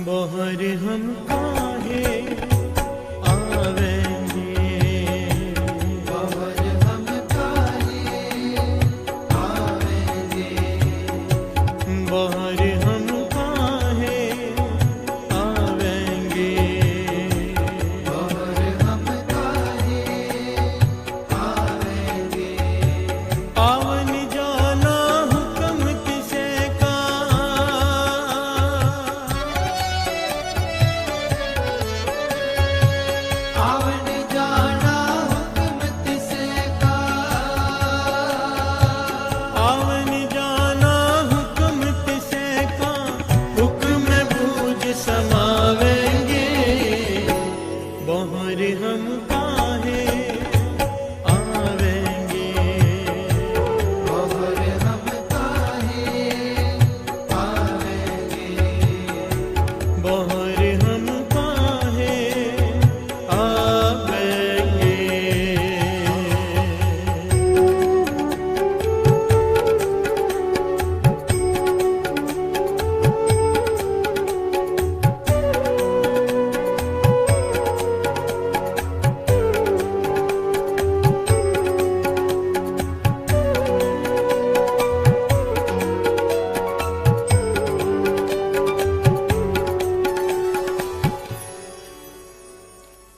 मोहर हम काहे आवेंगे, मोहर हम काहे आवेंगे, मोहर हम काहे आवेंगे, मोहर हम काहे आवेंगे। आवन जाना हुक्म किसे का, आवन जाना हुक्म किसे का, आवन जाना हुक्म किसे का, हुक्म बूझ समावेंगे, मोहर हम काहे आवेंगे, मोहर हम काहे आवेंगे, मोहर हम काहे आवेंगे।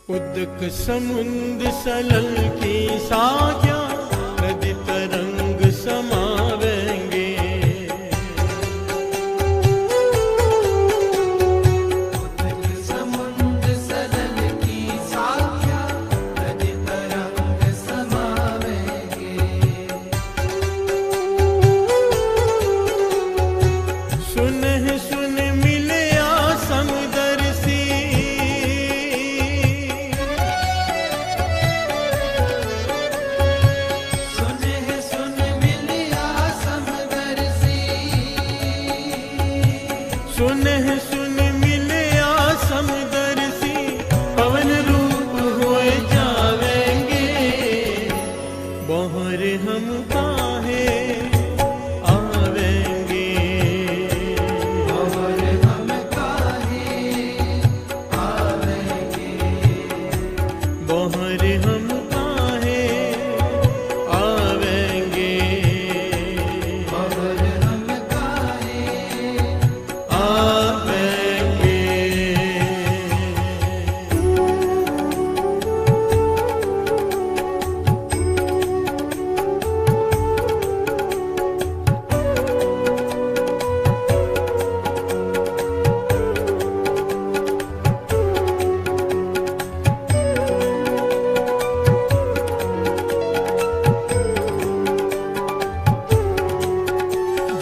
उदक समुद्र सलल की साया, नदी तरंग समावेंगे, समुद्र सलल की साया, नदी तरंग समावेंगे। सुन मिले समदर्शी, सुन मिलिया समदर्शी, सुन मिले समदर्शी, पवन रूप हुए जावेंगे, मोहर हम काहे आवेंगे, मोहर हम काहे आवेंगे, मोहर हम काहे आवेंगे, मोहर हम काहे आवेंगे।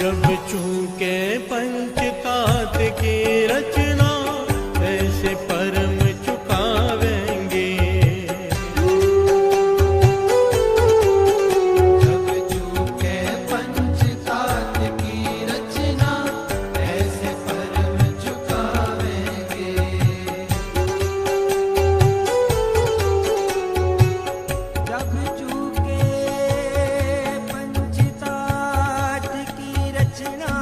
जब चूके पंचतात की रचना, ऐसे परम चुकावेंगे, जब चूके पंचतात की रचना, ऐसे परम चुकावेंगे। जब चूके पंचतात की रचना,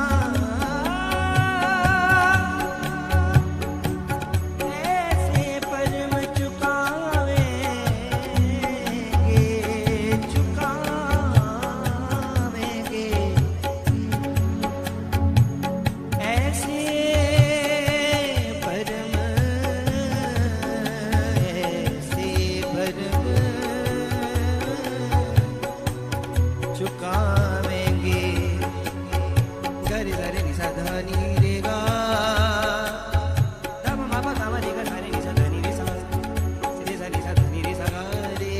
ऐसे परम चुकावेंगे, चुकावेंगे। ऐसे परम, ऐसे परम चुकावेंगे। गरे गरे निसा धनी रे गा, तम मा पा मा रे गा सा रे निसा धनी रे सा, रे सा निसा धनी रे सा गा रे,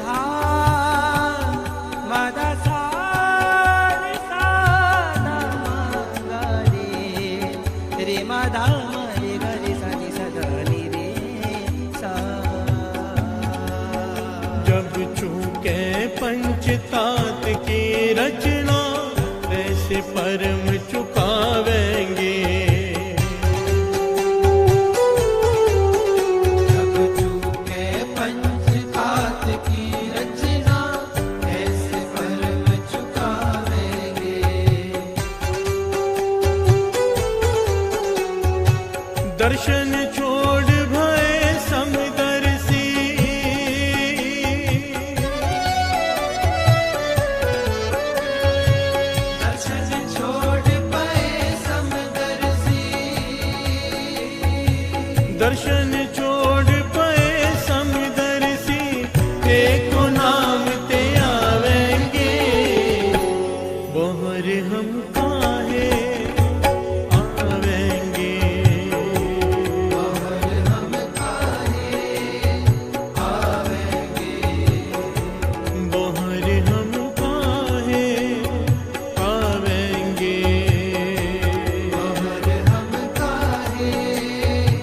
धा मा दा सा रे सा दा मा गा रे, रे मा धा मा रे गा रे सा निसा धनी रे सा। जब चूके पंचतात की रचना, ऐसे परम चुकावेंगे, जब चूके पंचतात की रचना, ऐसे परम चुकावेंगे। दर्शन छोड़ भय समदर्शी, दर्शन छोड़ भय समदर्शी, दर्शन छोड़ भय समदर्शी, एको नाम ते आवेंगे, बोहर हम काहे आवेंगे, बोहर हम काहे आवेंगे, बोहर हम काहे आवेंगे, बोहर हम काहे आवेंगे।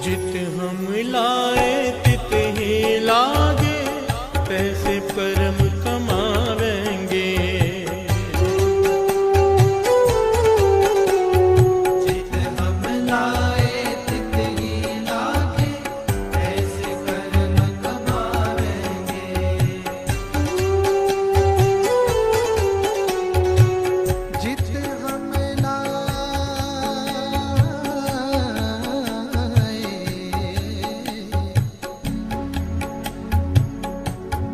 जित हम लाए तित ही लागे, पैसे कर्म कमावेंगे, जित हम लाए तित ही लागे, ऐसे कर्म कमावेंगे। जित हम लाए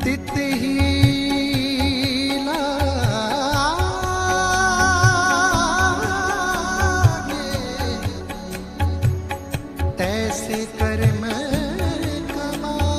तित ही लागे, तैसे कर्म कमावेंगे।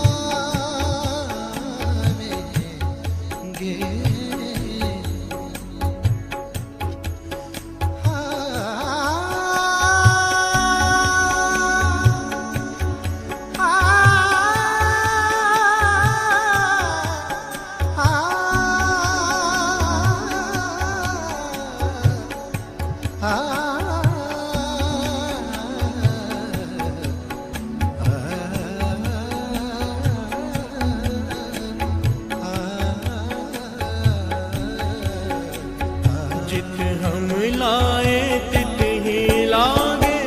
जित हम लाए तित ही लागे,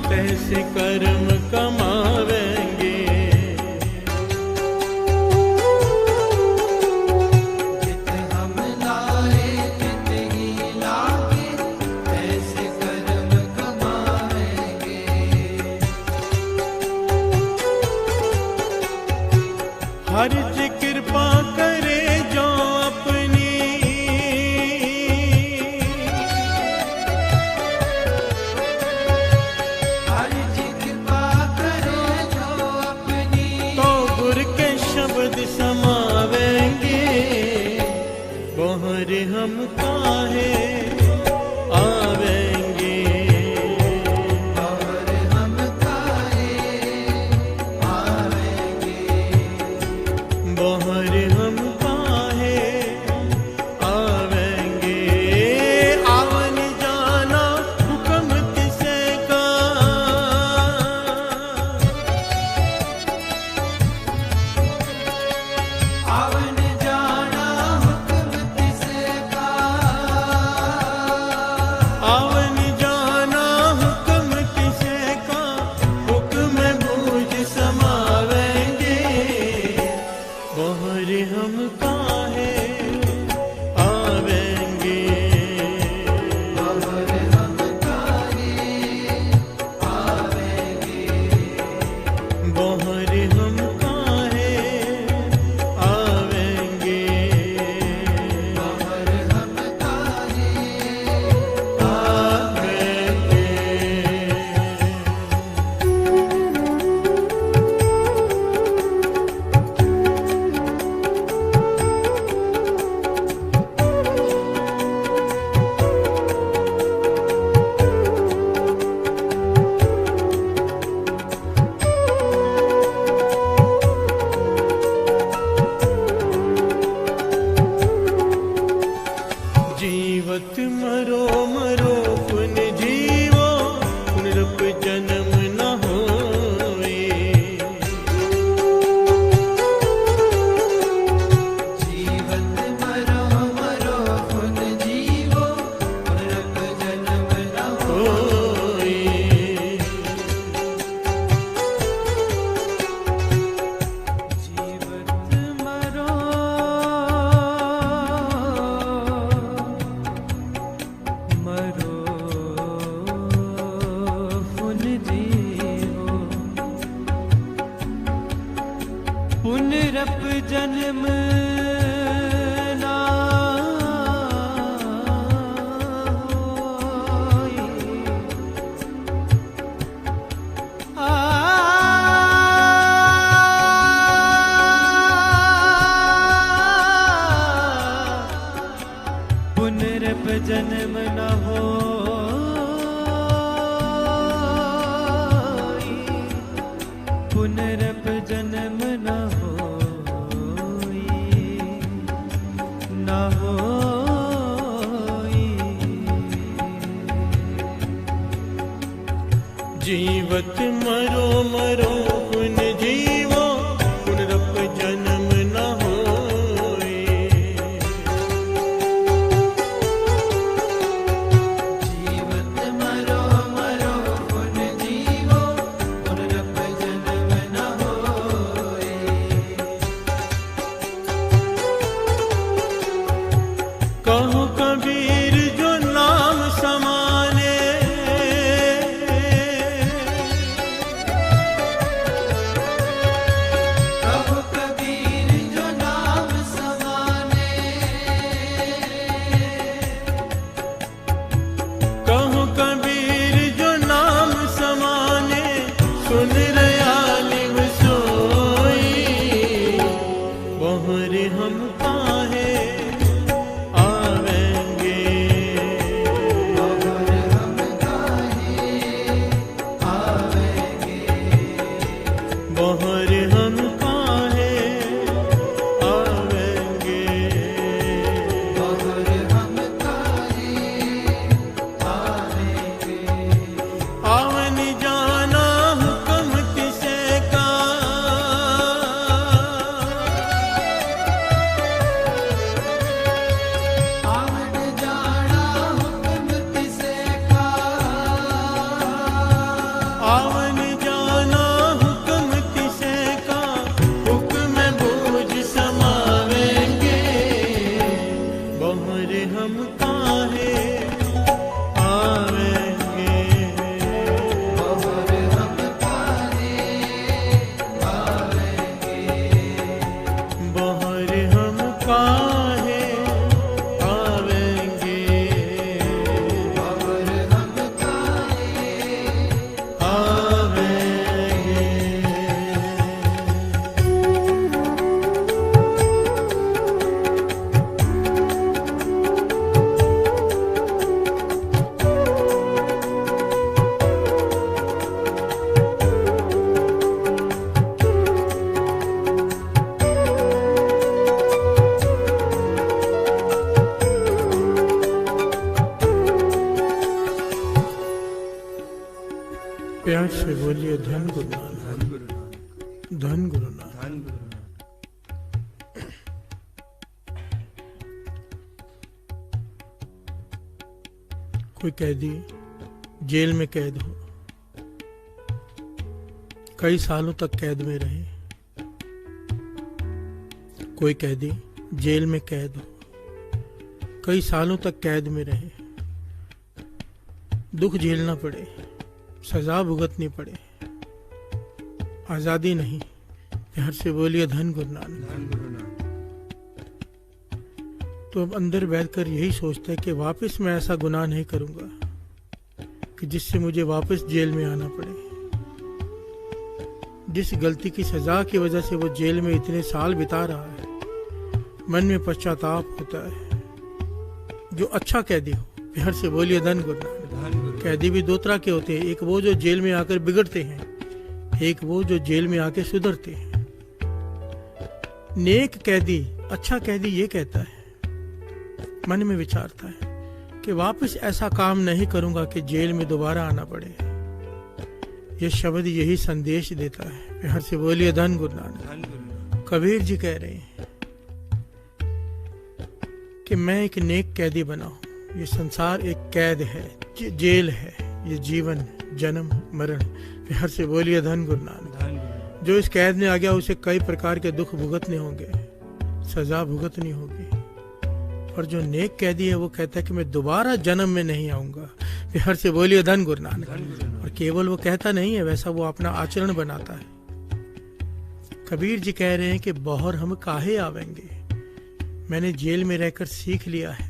पैसे कर्म कमावेंगे, जित हम लाए तित ही लागे, ऐसे कर्म कमाएंगे। हर जी कृपा करे जो अपनी, हर जी कृपा जन्म ना होई। पुनरप जन्म न होई। पुनरप जन्म न होई। न होई। जीवत मरो मरो पुन जीवो पुनरप जन्म न होए। जीवत मरो मरो पुन जीवो पुनरप जन्म न होए। कहो कबीर जो नाम समाने, कहो कबीर जो नाम समाने। कहो कबीर जो नाम समाने, सुन रया लिव सोई। बहुर हम काहे आवेंगे, बहुर हम काहे आवेंगे। बहुर हम काहे आवेंगे। बहुर हम काहे आवेंगे। आवन जाना हुक्म किसे का, आवन जाना हुक्म किसे का। आवन जाना हुक्म किसे का, हुक्म बूझ समावेंगे। बहुर हम काहे आवेंगे। बहुर हम काहे आवेंगे। बहुर हम काहे आवेंगे। बहुर हम काहे आवेंगे। प्यार से बोलिए धन गुरु नानक, धन गुरु नानक। कोई कैदी जेल में कैद हो, कई सालों तक कैद में रहे। कोई कैदी जेल में कैद हो, कई सालों तक कैद में रहे। दुख झेलना पड़े, सजा भुगतनी पड़े, आजादी नहीं। प्यार से बोलिए धन गुरु नानक। तो अब अंदर बैठकर यही सोचता है कि वापस मैं ऐसा गुनाह नहीं करूंगा कि जिससे मुझे वापस जेल में आना पड़े। जिस गलती की सजा की वजह से वो जेल में इतने साल बिता रहा है, मन में पश्चाताप होता है। जो अच्छा कैदी हो, प्यार से बोलिए धन गुरु नानक। कैदी भी दो तरह के होते हैं, एक वो जो जेल में आकर बिगड़ते हैं, एक वो जो जेल में आके सुधरते हैं। नेक कैदी, अच्छा कैदी ये कहता है, मन में विचारता है कि वापस ऐसा काम नहीं करूंगा कि जेल में दोबारा आना पड़े। ये शब्द यही संदेश देता है। प्यार से बोलिए धन गुरु नानक। कबीर जी कह रहे हैं कि मैं एक नेक कैदी बना हूं। ये संसार एक कैद है, जेल है, ये जीवन जन्म मरण। प्यार से बोलिए धन गुरु नानक। जो इस कैद में आ गया उसे कई प्रकार के दुख भुगतने होंगे, सजा भुगतनी होगी। और जो नेक कैदी है वो कहता है कि मैं दोबारा जन्म में नहीं आऊंगा। प्यार से बोलिए धन गुरु नानक। और केवल वो कहता नहीं है, वैसा वो अपना आचरण बनाता है। कबीर जी कह रहे हैं कि बौहर हम काहे आवेंगे। मैंने जेल में रहकर सीख लिया है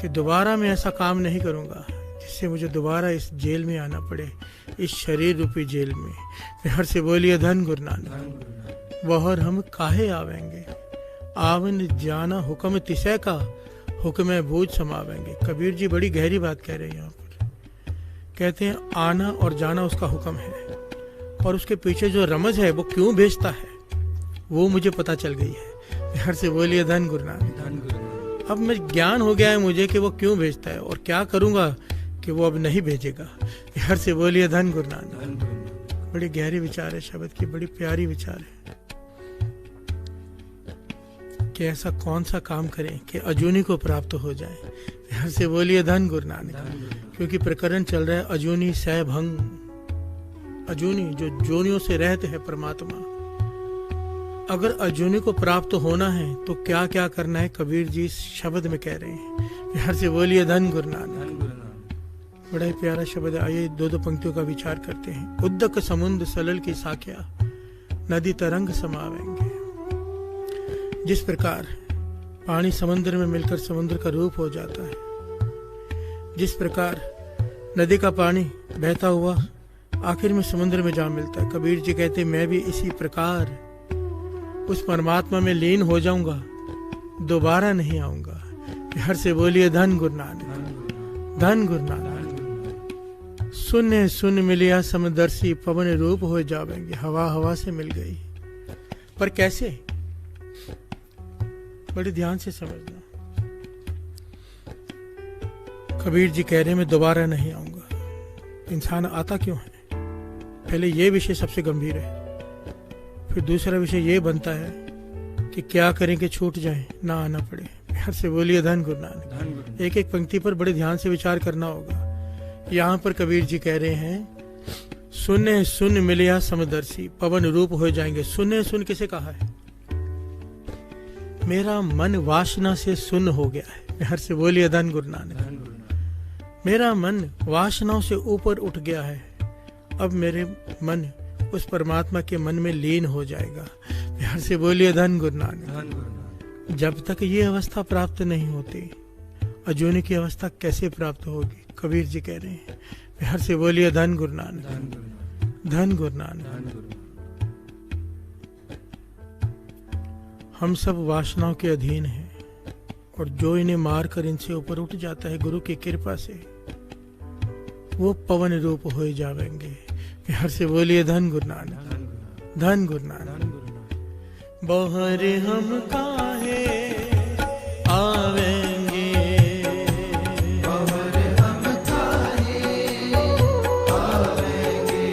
कि दोबारा मैं ऐसा काम नहीं करूंगा जिससे मुझे दोबारा इस जेल में आना पड़े, इस शरीर रूपी जेल में। हर से बोलिए धन गुरु नानक। बौहर हम काहे आवेंगे, आवन जाना हुक्म तिसै का, हुक्म बूझ समावेंगे। कबीर जी बड़ी गहरी बात कह रहे हैं यहाँ पर। कहते हैं आना और जाना उसका हुक्म है, और उसके पीछे जो रमज है वो क्यों भेजता है वो मुझे पता चल गई है। हर से बोलिए धन गुरु नानक। अब मैं ज्ञान हो गया है मुझे कि वो क्यों भेजता है और क्या करूंगा कि वो अब नहीं भेजेगा। हर से बोलिए धन गुरु नानक। बड़ी गहरी विचार है शब्द की, बड़ी प्यारी विचार है कि ऐसा कौन सा काम करें कि अजूनी को प्राप्त हो जाए। हर से बोलिए धन गुरु नानक। क्योंकि प्रकरण चल रहा है अजूनी सह भंग। अजूनी जो जोनियों से रहते हैं परमात्मा, अगर अजूनी को प्राप्त होना है तो क्या क्या करना है, कबीर जी इस शब्द में कह रहे हैं। हर से बोलिए धन गुरु नानक। बड़ा ही प्यारा शब्द है। आइए दो पंक्तियों का विचार करते हैं। उद्दक समुद्र सलल की साख्या, नदी तरंग समावेंगे। जिस प्रकार पानी समुद्र में मिलकर समुद्र का रूप हो जाता है, जिस प्रकार नदी का पानी बहता हुआ आखिर में समुद्र में जा मिलता है, कबीर जी कहते मैं भी इसी प्रकार उस परमात्मा में लीन हो जाऊंगा, दोबारा नहीं आऊंगा। हर से बोलिए धन गुरु नानक। धन गुरु नानक। सुन सुन मिलिया समदर्शी, पवन रूप हो जावेंगे। हवा हवा से मिल गई, पर कैसे, बड़े ध्यान से समझना। कबीर जी कह रहे हैं मैं दोबारा नहीं आऊंगा। इंसान आता क्यों है? पहले ये विषय सबसे गंभीर है, फिर दूसरा विषय ये बनता है कि क्या करें कि छूट जाए, ना आना पड़े। हर से बोलिए धन गुरु नानक। एक एक पंक्ति पर बड़े ध्यान से विचार करना होगा। यहाँ पर कबीर जी कह रहे हैं सुने सुन मिलिया समदर्शी, पवन रूप हो जाएंगे। सुने सुन किसे कहा है? मेरा मन वासना से सुन्न हो गया है। हर से बोलिए धन गुरु नानक। मेरा मन वासनाओं से ऊपर उठ गया है, अब मेरे मन उस परमात्मा के मन में लीन हो जाएगा। हर से बोलिए धन गुरु नानक। जब तक ये अवस्था प्राप्त नहीं होती, अजूनी की अवस्था कैसे प्राप्त होगी? कबीर जी कह रहे हैं। हर से बोलिए धन गुरु नानक। धन गुरु नानक। हम सब वासनाओं के अधीन हैं, और जो इन्हें मार कर इनसे ऊपर उठ जाता है गुरु की कृपा से, वो पवन रूप हो जावेंगे। हर से बोलिए धन गुरु नानक। धन गुरु नानक। बौहर हम काहे आवेंगे, बौहर हम काहे आवेंगे,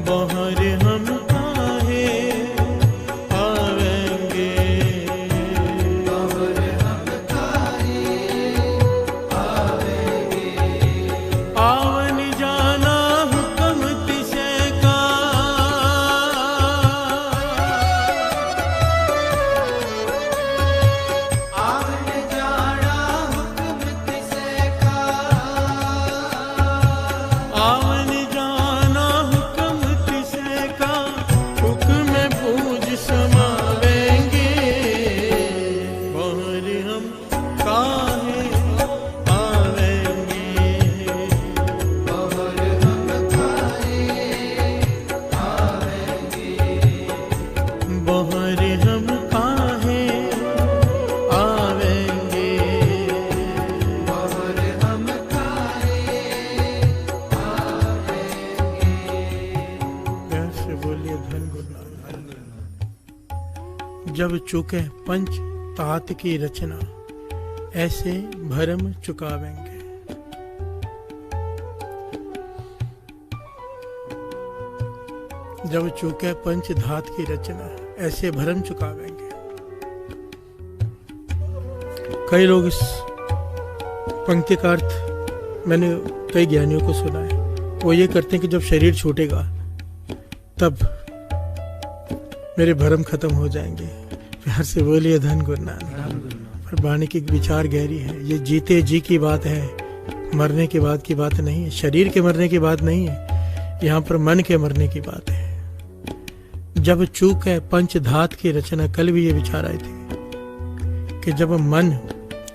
बौहर हम काहे आवेंगे, बौहर हम काहे आवेंगे। आवन जाना हुक्म तिसै का, आवन जाना हुक्म तिसै का, आवन जाना हुक्म तिसै का, हुक्म बूझ समावेंगे। बौहर हम काहे आवेंगे, बौहर हम काहे आवेंगे, बौहर हम काहे आवेंगे, बौहर हम काहे आवेंगे। ऐसे बोलिए धन गुरु नानक। जब चुके पंच तात की रचना, ऐसे भरम चुकावेंगे। जब चूके पंच धात की रचना, ऐसे भरम चुकावेंगे। कई लोग इस पंक्ति का अर्थ मैंने कई ज्ञानियों को सुना है, वो ये करते हैं कि जब शरीर छूटेगा तब मेरे भरम खत्म हो जाएंगे। प्यार से बोलिए धन गुरु नानक। पर वाणी की विचार गहरी है। ये जीते जी की बात है, मरने के बाद की बात नहीं है। शरीर के मरने की बात नहीं है, यहाँ पर मन के मरने की बात है। जब चूक है पंच धात की रचना। कल भी ये विचार आए थे कि जब मन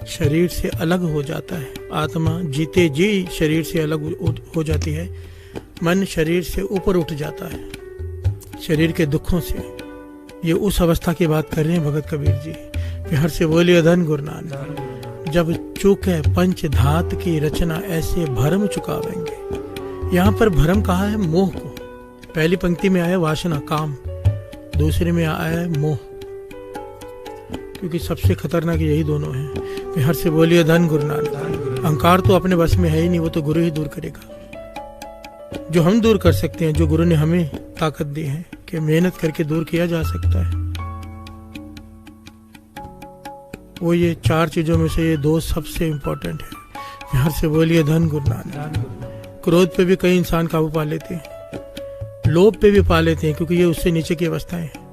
शरीर से अलग हो जाता है, आत्मा जीते जी शरीर से अलग हो जाती है, मन शरीर से ऊपर उठ जाता है, शरीर के दुखों से। ये उस अवस्था की बात कर रहे हैं भगत कबीर जी। प्यार से बोलिए धन गुरु नानक। जब चूक है पंच धात की रचना, ऐसे भरम चुकावेंगे। यहाँ पर भरम कहा है मोह को। पहली पंक्ति में आया वासना काम, दूसरे में आया है मोह, क्योंकि सबसे खतरनाक यही दोनों हैं। प्यार से बोलिए धन गुरु नानक। अहंकार तो अपने बस में है ही नहीं, वो तो गुरु ही दूर करेगा। जो हम दूर कर सकते हैं, जो गुरु ने हमें ताकत दी है कि मेहनत करके दूर किया जा सकता है, वो ये 4 चीजों में से ये 2 सबसे इंपॉर्टेंट है। प्यार से बोलिए धन गुरु नानक। क्रोध पे भी कई इंसान काबू पा लेते हैं, लोभ पे भी पा लेते हैं, क्योंकि ये उससे नीचे की अवस्थाएं हैं।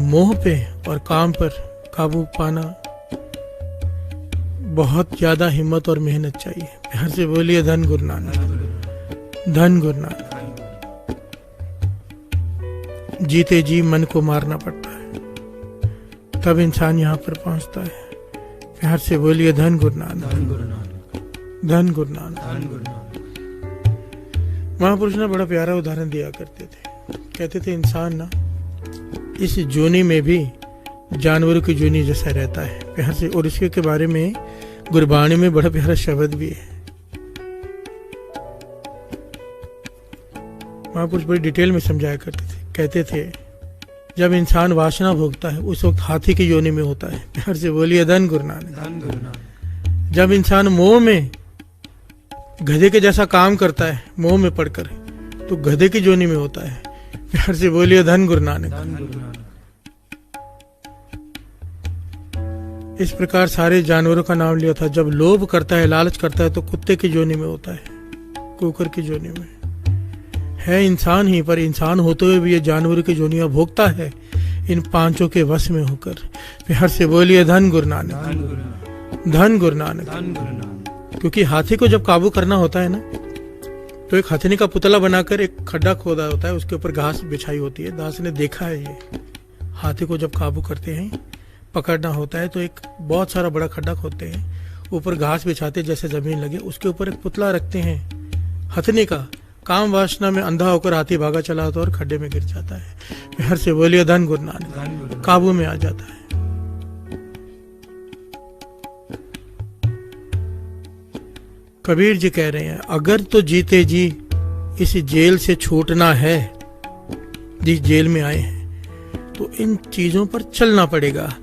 मोह पे और काम पर काबू पाना बहुत ज्यादा हिम्मत और मेहनत चाहिए। प्यार से बोलिए धन गुरु नानक। धन गुरु नानक। जीते जी मन को मारना पड़ता है, तब इंसान यहाँ पर पहुंचता है। प्यार से बोलिए धन गुरु नानक। धन गुरु नानक। महापुरुष ने बड़ा प्यारा उदाहरण दिया करते थे। कहते थे इंसान ना इस जोनी में भी जानवरों की जोनी जैसा रहता है। प्यार से, और इसके के बारे में गुरबाणी में बड़ा प्यारा शब्द भी है। महापुरुष बड़ी डिटेल में समझाया करते थे। कहते थे जब इंसान वासना भोगता है उस वक्त हाथी की योनि में होता है। प्यार से बोलिए धन गुरु नानक। जब इंसान मोह में गधे के जैसा काम करता है, मोह में पड़कर, तो गधे की जोनी में होता है। प्यार से बोलिए धन गुरु नानक। इस प्रकार सारे जानवरों का नाम लिया था। जब लोभ करता है, लालच करता है, तो कुत्ते की जोनी में होता है, कुकर की जोनी में है। इंसान ही, पर इंसान होते हुए भी ये जानवरों की जोनियां भोगता है, इन 5 के वश में होकर। प्यार से बोलिए धन गुरु नानक। धन गुरु नानक। क्योंकि हाथी को जब काबू करना होता है ना, तो एक हथनी का पुतला बनाकर एक खड्डा खोदा होता है, उसके ऊपर घास बिछाई होती है। दास ने देखा है ये, हाथी को जब काबू करते हैं, पकड़ना होता है, तो एक बहुत सारा बड़ा खड्डा खोदते हैं, ऊपर घास बिछाते जैसे जमीन लगे, उसके ऊपर एक पुतला रखते हैं हथनी का। काम वासना में अंधा होकर हाथी भागा चला होता है और खड्डे में गिर जाता है। प्यार से बोलिए धन गुरु नानक। काबू में आ जाता है। कबीर जी कह रहे हैं अगर तो जीते जी इस जेल से छूटना है, जिस जेल में आए हैं, तो इन चीजों पर चलना पड़ेगा।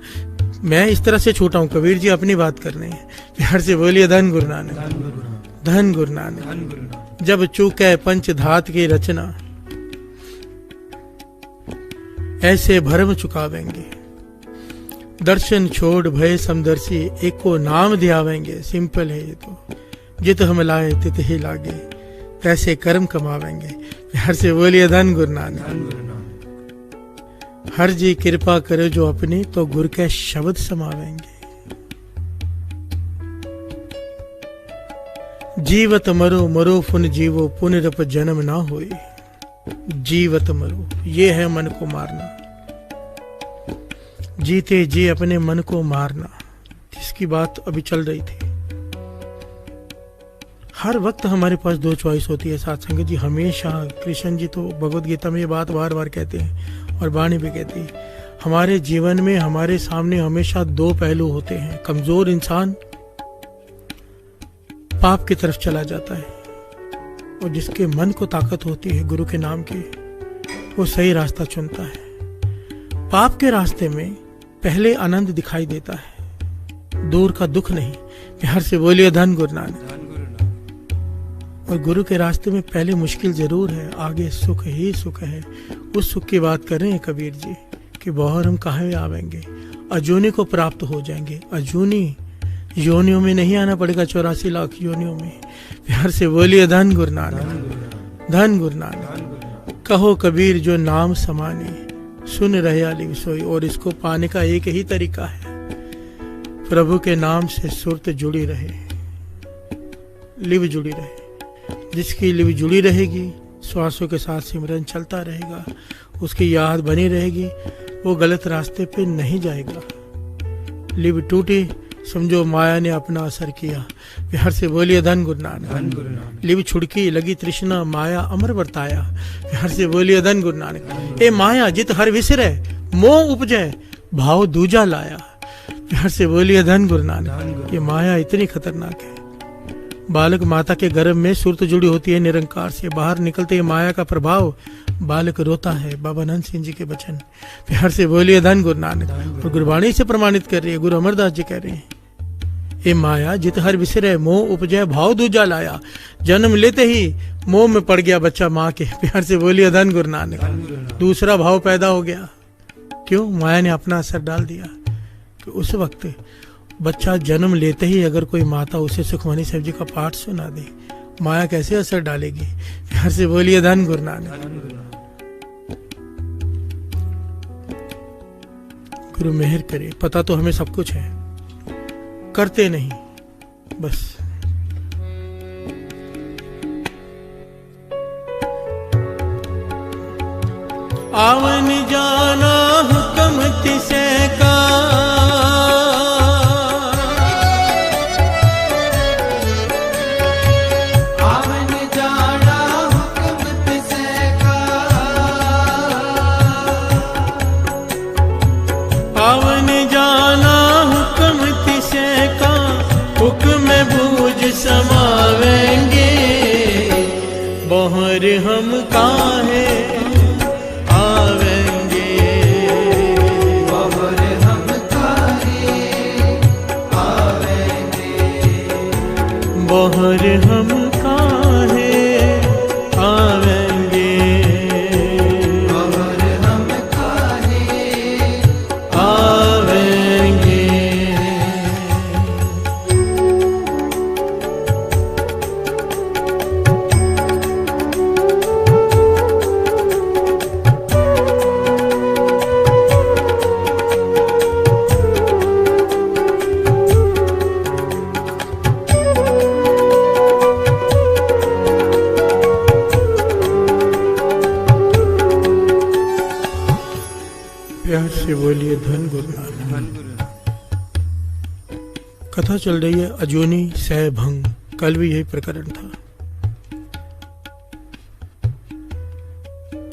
मैं इस तरह से छूटा हूं, कबीर जी अपनी बात कर रहे हैं। प्यार से बोलिए धन गुरु नानक। धन गुरु नानक। जब चूक है पंच धात की रचना, ऐसे भरम चुकावेंगे। दर्शन छोड़ भय समदर्शी, एको नाम ध्यावेंगे। सिंपल है ये तो, जित हम लाए तित ही लागे, पैसे कर्म कमावेंगे। प्यार से बोलिए धन गुरु नानक। हर जी कृपा करे जो अपनी, तो गुरु के शब्द समावेंगे। जीवत मरो मरो पुन जीवो, पुनरप जन्म ना होए। जीवत मरो, ये है मन को मारना। जीते जी अपने मन को मारना, जिसकी बात अभी चल रही थी। हर वक्त हमारे पास 2 चॉइस होती है साथ संगत जी। हमेशा कृष्ण जी तो भगवत गीता में ये बात बार बार कहते हैं, और वाणी भी कहती है। हमारे जीवन में हमारे सामने हमेशा 2 पहलू होते हैं। कमजोर इंसान पाप की तरफ चला जाता है, और जिसके मन को ताकत होती है गुरु के नाम की, वो सही रास्ता चुनता है। पाप के रास्ते में पहले आनंद दिखाई देता है, दूर का दुख नहीं। प्यार से बोलिए धन गुरु नानक। और गुरु के रास्ते में पहले मुश्किल जरूर है, आगे सुख ही सुख है। उस सुख की बात कर रहे हैं कबीर जी कि बहुर हम कहाँ आवेंगे, अजूनी को प्राप्त हो जाएंगे। अजूनी योनियों में नहीं आना पड़ेगा, 84 लाख योनियों में। प्यार से बोलिए धन गुरु नानक। धन गुरु नानक। कहो कबीर जो नाम समाने, सुन रहे अली सोई। और इसको पाने का एक ही तरीका है, प्रभु के नाम से सुरत जुड़ी रहे, लिव जुड़ी रहे। जिसकी लिव जुड़ी रहेगी, श्वासों के साथ सिमरन चलता रहेगा, उसकी याद बनी रहेगी, वो गलत रास्ते पे नहीं जाएगा। लिव टूटी, समझो माया ने अपना असर किया। बिहार से बोलिए धन गुरु नानक। लिव छुड़की, लगी तृष्णा, माया अमर बरताया। बिहार से बोलिए धन गुरु नानक। ए माया जित हर विसरे, मोह उपजय भाव दूजा लाया। बिहार से बोलिए धन गुरु नानक। ये माया इतनी खतरनाक है। बालक माता के गर्भ में सुरत जुड़ी होती है निरंकार से, बाहर निकलते ही माया का प्रभाव, बालक रोता है। बाबा नंद सिंह जी के वचन। बिहार से बोलिए धन गुरु नानक। और गुरबाणी से प्रमाणित कर रही है, गुरु अमरदास जी कह रहे हैं, ये माया जित हर विसरे, मोह उपजय भाव दूजा लाया। जन्म लेते ही मोह में पड़ गया बच्चा माँ के। बिहार से बोलिए धन गुरु नानक। दूसरा भाव पैदा हो गया। क्यों? माया ने अपना असर डाल दिया। कि उस वक्त बच्चा जन्म लेते ही अगर कोई माता उसे सुखमनी साहिब जी का पाठ सुना दे, माया कैसे असर डालेगी? बिहार से बोलिए धन गुरु नानक। गुरु मेहर करे। पता तो हमें सब कुछ है, करते नहीं बस। आवन जाना हुक्म तिसे का, समावेंगे बहर हम काहे आवेंगे, बहर हम काहे आवेंगे, बहर हम काहे आवेंगे, बहर हम काहे आवेंगे। से बोलिए धन गुरु नानक। कथा चल रही है अजूनी सह भंग। कल भी यही प्रकरण था।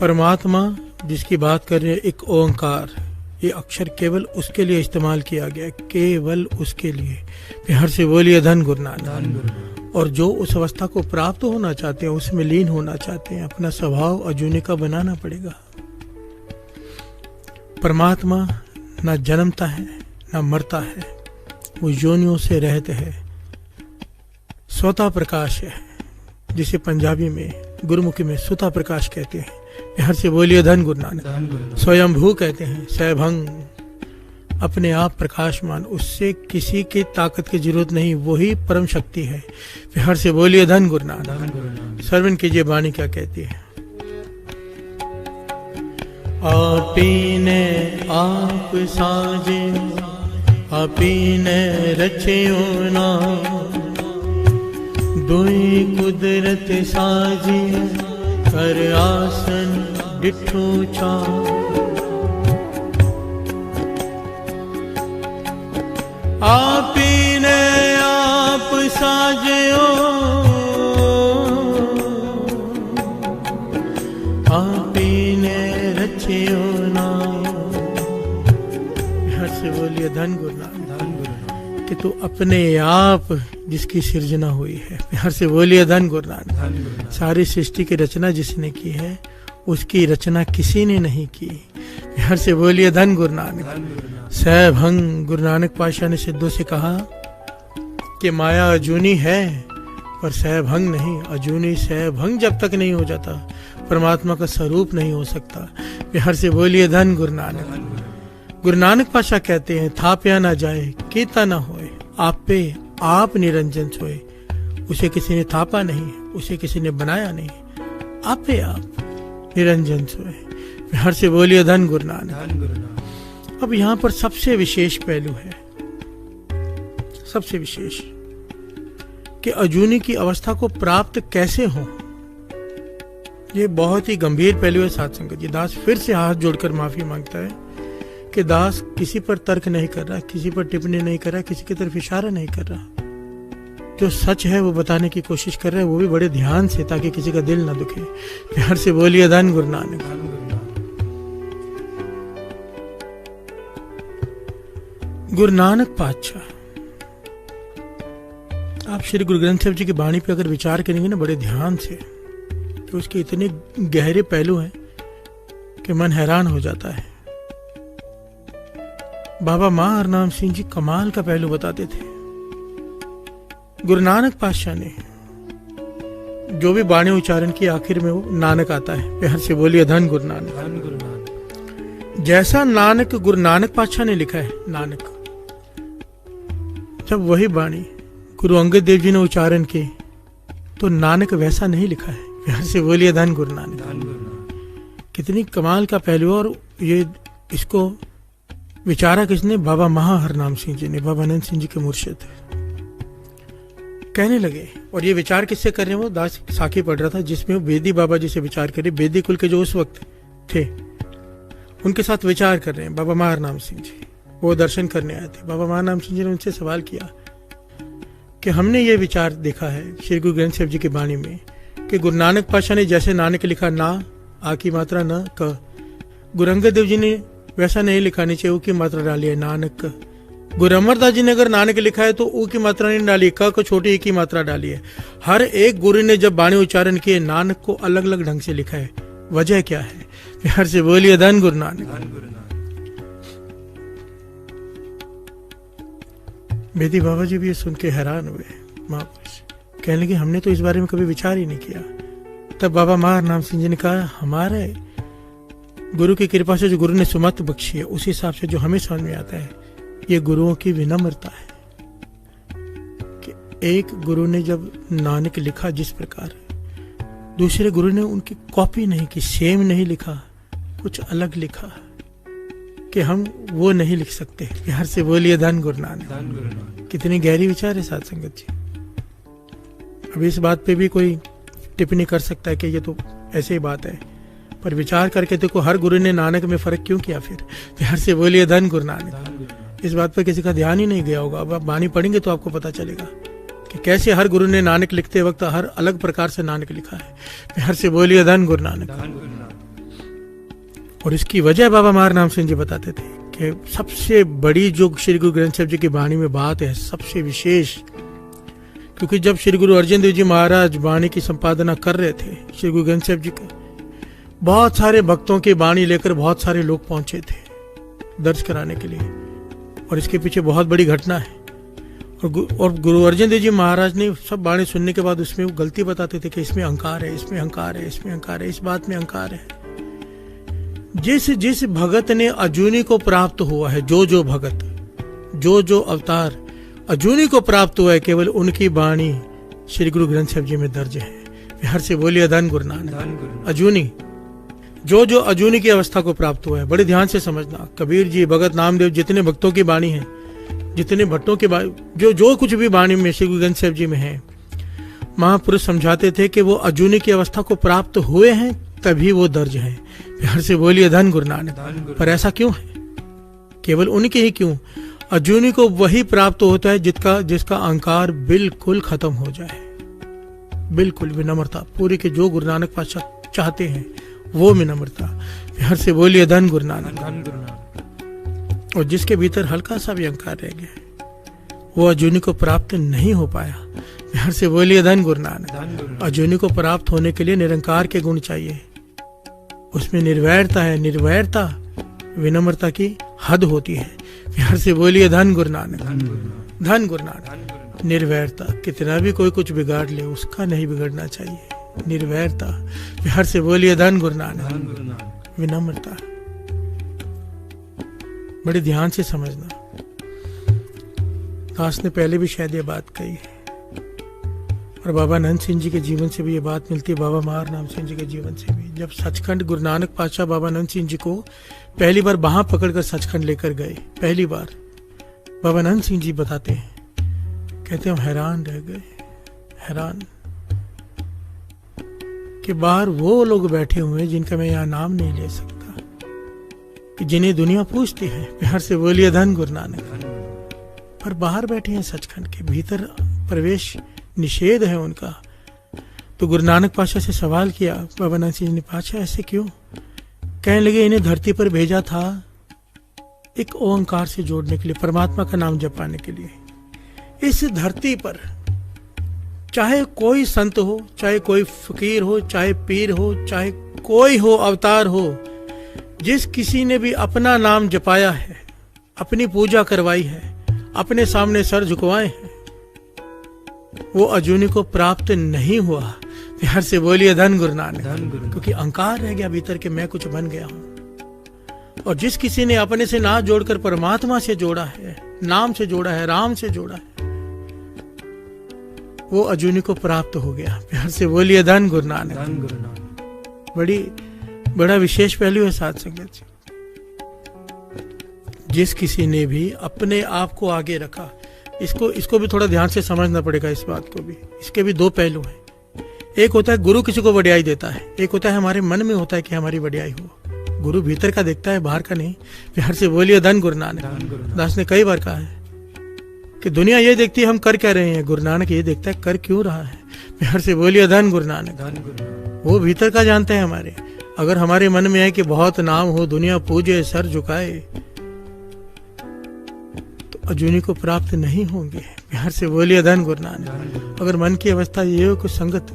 परमात्मा जिसकी बात कर रहे हैं, एक ओंकार, ये अक्षर केवल उसके लिए इस्तेमाल किया गया, केवल उसके लिए। बिहार से बोलिए धन गुरु नानक। और जो उस अवस्था को प्राप्त होना चाहते हैं, उसमें लीन होना चाहते हैं, अपना स्वभाव अजूनी का बनाना पड़ेगा। परमात्मा ना जन्मता है ना मरता है, वो योनियों से रहते हैं। स्वतः प्रकाश है, जिसे पंजाबी में गुरुमुखी में स्वतः प्रकाश कहते हैं। बिहार से बोलिए धन गुरु नानक। स्वयंभू कहते हैं, सैभंग, अपने आप प्रकाशमान, उससे किसी की ताकत की जरूरत नहीं, वही परम शक्ति है। बिहार से बोलिए धन गुरु नानक। श्रवण कीजिए वाणी क्या कहती है। आपी ने आप साजे, आपी ने रचियो ना, दुई कुदरत साजी, कर आसन डिठो छा। आपी ने आप साजियो, आपी ने रचियो ना। बिहार से बोलिए धन गुरु नानक। कि तू अपने आप जिसकी सृजना हुई है। बिहार से बोलिए धन गुरु नानक। सारी सृष्टि की रचना जिसने की है, उसकी रचना किसी ने नहीं की। बिहार से बोलिए धन गुरु नानक। सैभंग, गुरु नानक पातशाह ने सिद्धों से कहा कि माया अजूनी है पर सैभंग नहीं। अजूनी सैभंग जब तक नहीं हो जाता, परमात्मा का स्वरूप नहीं हो सकता। बिहार से बोलिए धन गुरु नानक। गुरु नानक पातशाह कहते हैं, थाप्या ना जाए कीता ना होए, आप पे आप निरंजन सोए। उसे किसी ने थापा नहीं, उसे किसी ने बनाया नहीं, आप पे आप निरंजन सोए। बिहार से बोलिए धन गुरु नानक। अब यहाँ पर सबसे विशेष पहलू है, सबसे विशेष, कि अजूनी की अवस्था को प्राप्त कैसे हो। ये बहुत ही गंभीर पहलू है साध संगत जी। दास फिर से हाथ जोड़कर माफी मांगता है कि दास किसी पर तर्क नहीं कर रहा, किसी पर टिप्पणी नहीं कर रहा, किसी की तरफ इशारा नहीं कर रहा। जो सच है वो बताने की कोशिश कर रहा है, वो भी बड़े ध्यान से, ताकि किसी का दिल ना दुखे। प्यार से बोलिए धन गुरु नानक। गुरु नानक पातशाह, आप श्री गुरु ग्रंथ साहिब जी की वाणी पे अगर विचार करेंगे ना बड़े ध्यान से, तो उसके इतने गहरे पहलू हैं कि मन हैरान हो जाता है। बाबा मां हरनाम सिंह जी कमाल का पहलू बताते थे। गुरु नानक पातशाह ने जो भी वाणी उच्चारण की, आखिर में वो नानक आता है। प्यार से बोलिए धन गुरु नानक। धन गुरु नानक। जैसा नानक गुरु नानक पातशाह ने लिखा है, नानक, जब वही वाणी गुरु अंगद देव जी ने उच्चारण की तो नानक वैसा नहीं लिखा है। प्यार से बोलिए धन गुरु नानक। धन गुरु नानक। कितनी कमाल का पहलू। और ये इसको विचारा किसने? बाबा महा हरनाम सिंह जी ने, बाबा अनंत सिंह जी के मुर्शिद। कहने लगे, और ये विचार किससे कर रहे हैं? वो दास साखी पढ़ रहा था जिसमें वो बेदी बाबा जी से विचार करे। बेदी कुल के जो उस वक्त थे उनके साथ विचार कर रहे हैं बाबा महा हरनाम सिंह जी। वो दर्शन करने आए थे। बाबा महा हरनाम सिंह जी ने उनसे सवाल किया कि हमने ये विचार देखा है श्री गुरु ग्रंथ साहिब जी की वाणी में कि गुरु नानक पातशाह ने जैसे नानक लिखा, ना आ की मात्रा न क, गुरु अंगद देव जी ने वैसा नहीं लिखा, नीचे ऊ की मात्रा डाली है नानक। गुरु अमरदास जी ने अगर नानक लिखा है तो ऊ की मात्रा नहीं डाली, क को छोटी ई की मात्रा डाली है। हर एक गुरु ने जब वाणी उच्चारण किए नानक को अलग अलग ढंग से लिखा है। वजह क्या है? प्यार से बोलिए धन गुरु नानक। बेदी बाबा जी भी ये सुन के हैरान हुए। महापुरुष कहने लगे, हमने तो इस बारे में कभी विचार ही नहीं किया। तब बाबा महा हरनाम सिंह जी ने कहा, हमारे गुरु की कृपा से जो गुरु ने सुमत बख्शी है, उस हिसाब से जो हमें समझ में आता है, ये गुरुओं की विनम्रता है कि एक गुरु ने जब नानक लिखा जिस प्रकार, दूसरे गुरु ने उनकी कॉपी नहीं की, सेम नहीं लिखा, कुछ अलग लिखा कि हम वो नहीं लिख सकते। प्यार से बोलिए धन गुरु नानक। कितनी गहरी विचार है साध संगत जी। अब इस बात पे भी कोई टिप्पणी कर सकता है कि ये तो ऐसे ही बात है, पर विचार करके देखो हर गुरु ने नानक में फर्क क्यों किया? फिर प्यार से बोलिए धन गुरु नानक। इस बात पर किसी का ध्यान ही नहीं गया होगा। अब आप वाणी पढ़ेंगे तो आपको पता चलेगा कि कैसे हर गुरु ने नानक लिखते वक्त हर अलग प्रकार से नानक लिखा है। प्यार से बोलिए धन गुरु नानक। और इसकी वजह बाबा महा हरनाम सिंह जी बताते थे कि सबसे बड़ी जो श्री गुरु ग्रंथ साहिब जी की वाणी में बात है, सबसे विशेष, क्योंकि जब श्री गुरु अर्जन देव जी महाराज वाणी की संपादना कर रहे थे श्री गुरु ग्रंथ साहिब जी का, बहुत सारे भक्तों की वाणी लेकर बहुत सारे लोग पहुंचे थे दर्ज कराने के लिए। और इसके पीछे बहुत बड़ी घटना है। और गुरु अर्जन देव जी महाराज ने सब वाणी सुनने के बाद उसमें वो गलती बताते थे कि इसमें अहंकार है, इसमें अहंकार है, इसमें अहंकार है, इस बात में अहंकार है। जिस भगत ने अजूनी को प्राप्त हुआ है, जो भगत, जो अवतार अजूनी को प्राप्त हुआ है, केवल उनकी वाणी श्री गुरु ग्रंथ साहिब जी में दर्ज है। प्यार से बोलिए धन गुरु नानक। अजूनी, जो अजूनी की अवस्था को प्राप्त हुआ है, बड़े ध्यान से समझना। कबीर जी, भगत नामदेव, जितने भक्तों की वाणी है, जितने भट्टों की जो कुछ भी वाणी में श्री गुरु ग्रंथ साहिब जी में है, महापुरुष समझाते थे कि वो अजूनी की अवस्था को प्राप्त हुए हैं तभी वो दर्ज है। प्यार से बोलिए धन गुरु नानक। पर ऐसा क्यों है? केवल उनके ही क्यों? अजूनी को वही प्राप्त होता है जिसका अहंकार बिल्कुल खत्म हो जाए, बिल्कुल विनम्रता पूरी के, जो गुरु नानक पातशाह चाहते हैं वो विनम्रता। प्यार से बोलिए धन गुरु नानक। और जिसके भीतर हल्का सा भी अहंकार रह गया, वो अजूनी को प्राप्त नहीं हो पाया। प्यार से बोलिए धन गुरु नानक। अजूनी को प्राप्त होने के लिए निरंकार के गुण चाहिए, उसमें निर्वैरता है। निर्वैरता विनम्रता की हद होती है। प्यार से बोलिए धन गुरु नानक। धन गुरु नानक। निर्वैरता, कितना भी कोई कुछ बिगाड़ ले उसका नहीं बिगड़ना चाहिए। निर्वैरता। प्यार से बोलिए धन गुरु नानक। विनम्रता, बड़े ध्यान से समझना। दास ने पहले भी शायद ये बात कही है, और बाबा अनंत सिंह जी के जीवन से भी ये बात मिलती है, बाबा महा हरनाम सिंह जी के जीवन से भी। जब सचखंड गुरु नानक पातशाह बाबा अनंत सिंह जी को पहली बार बाहां पकड़कर सचखंड लेकर गए, पहली बार, बाबा अनंत सिंह जी बताते हैं, कहते हम हैरान रह गए, हैरान कि बाहर वो लोग बैठे हुए हैं जिनका मैं यहाँ नाम नहीं ले सकता, कि जिन्हें दुनिया पूछती है। प्यार से बोलिए धन गुरु नानक। पर बाहर बैठे हैं सचखंड के, भीतर प्रवेश निषेध है उनका। तो गुरु नानक पातशाह से सवाल किया बाबा नानक सिंह जी ने, पातशाह ऐसे क्यों? कहने लगे इन्हें धरती पर भेजा था एक ओंकार से जोड़ने के लिए, परमात्मा का नाम जपाने के लिए। इस धरती पर चाहे कोई संत हो, चाहे कोई फकीर हो, चाहे पीर हो, चाहे कोई हो अवतार हो, जिस किसी ने भी अपना नाम जपाया है, अपनी पूजा करवाई है, अपने सामने सर झुकवाए हैं, वो अजूनी को प्राप्त नहीं हुआ। प्यार से बोलिए धन गुरु नानक। क्योंकि अहंकार रह गया भीतर के मैं कुछ बन गया हूं। और जिस किसी ने अपने से नाम जोड़कर परमात्मा से जोड़ा है, नाम से जोड़ा है, राम से जोड़ा है, वो अजूनी को प्राप्त हो गया। प्यार से बोलिए धन गुरु नानक। बड़ा विशेष पहलू है साथ संगत जी। जिस किसी ने भी अपने आप को आगे रखा, इसको भी थोड़ा ध्यान से समझना पड़ेगा इस बात को भी। इसके भी दो पहलू हैं। एक होता है गुरु किसी को बढ़ियाई देता है, एक होता है हमारे मन में होता है कि हमारी बढ़ियाई हो। गुरु भीतर का देखता है, बाहर का नहीं। प्यार से बोलिए धन गुरु नानक। दास ने कई बार कहा है कि दुनिया ये देखती है हम कर क्या रहे हैं, गुरु नानक ये देखता है कर क्यों रहा है। प्यार से बोलिए धन गुरु नानक। वो भीतर का जानते हैं हमारे। अगर हमारे मन में है कि बहुत नाम हो, दुनिया पूजे, सर झुकाए, तो अजूनी को प्राप्त नहीं होंगे। प्यार से बोलिए धन गुरु नानक। अगर मन की अवस्था ये हो कि संगत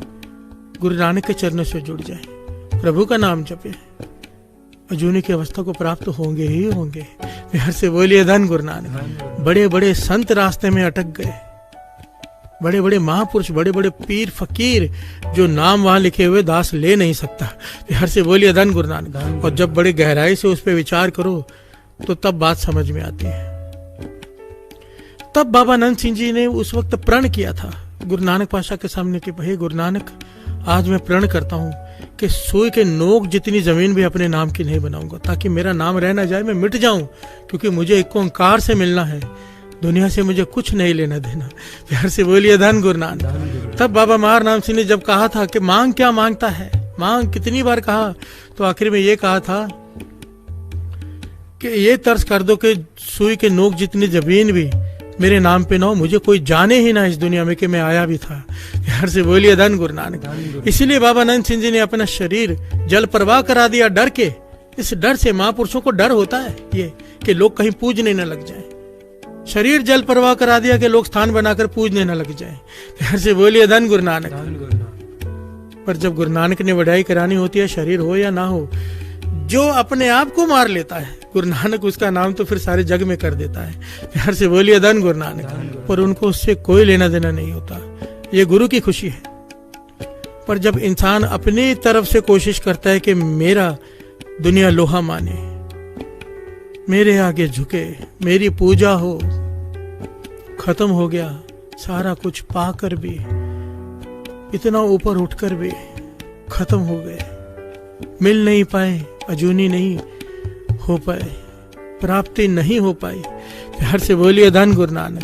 गुरु नानक के चरणों से जुड़ जाए, प्रभु का नाम जपे, अजूनी की अवस्था को प्राप्त होंगे ही होंगे। प्यार से बोलिए धन गुरु नानक। बड़े बड़े संत रास्ते में अटक गए, बड़े बड़े महापुरुष, बड़े बड़े पीर फकीर, जो नाम वहां लिखे हुए दास ले नहीं सकता। प्यार से बोलिए धन गुरु नानक। और जब बड़े गहराई से उस पर विचार करो तो तब बात समझ में आती है। तब बाबा नंद सिंह जी ने उस वक्त प्रण किया था गुरु नानक पातशाह के सामने कि भाई गुरु नानक, आज मैं प्रण करता हूँ कि सुई के नोक जितनी जमीन भी अपने नाम की नहीं बनाऊंगा, ताकि मेरा नाम रह ना जाए, मैं मिट जाऊं। क्योंकि मुझे एक ओंकार से मिलना है, दुनिया से मुझे कुछ नहीं लेना देना। प्यार से बोलिए धन गुरु नानक। तब बाबा महार नाम सिंह ने जब कहा था कि मांग क्या मांगता है, मांग कितनी बार कहा, तो आखिर में ये कहा था कि ये तर्ज कर दो कि सुई के नोक जितनी जमीन भी मेरे नाम पे ना हो, मुझे कोई जाने ही ना इस दुनिया में कि मैं आया भी था। प्यार से बोलिए धन गुरु नानक। इसीलिए बाबा नंद सिंह जी ने अपना शरीर जल प्रवाह करा दिया डर के। इस डर से महापुरुषों को डर होता है ये कि लोग कहीं पूजने न लग जाएं। शरीर जल प्रवाह करा दिया कि लोग स्थान बनाकर पूजने न लग जाएं। प्यार से बोलिए धन गुरु नानक। पर जब गुरु नानक ने वडाई करानी होती है, शरीर हो या ना हो, जो अपने आप को मार लेता है गुरु नानक, उसका नाम तो फिर सारे जग में कर देता है। प्यार से बोलिए धन गुरु नानक। पर उनको उससे कोई लेना देना नहीं होता, ये गुरु की खुशी है। पर जब इंसान अपनी तरफ से कोशिश करता है कि मेरा दुनिया लोहा माने, मेरे आगे झुके, मेरी पूजा हो, खत्म हो गया सारा कुछ पाकर भी, इतना ऊपर उठकर भी खत्म हो गए, मिल नहीं पाए, अजूनी नहीं हो पाए, प्राप्ति नहीं हो पाई। प्यार से बोलिए धन गुरु नानक।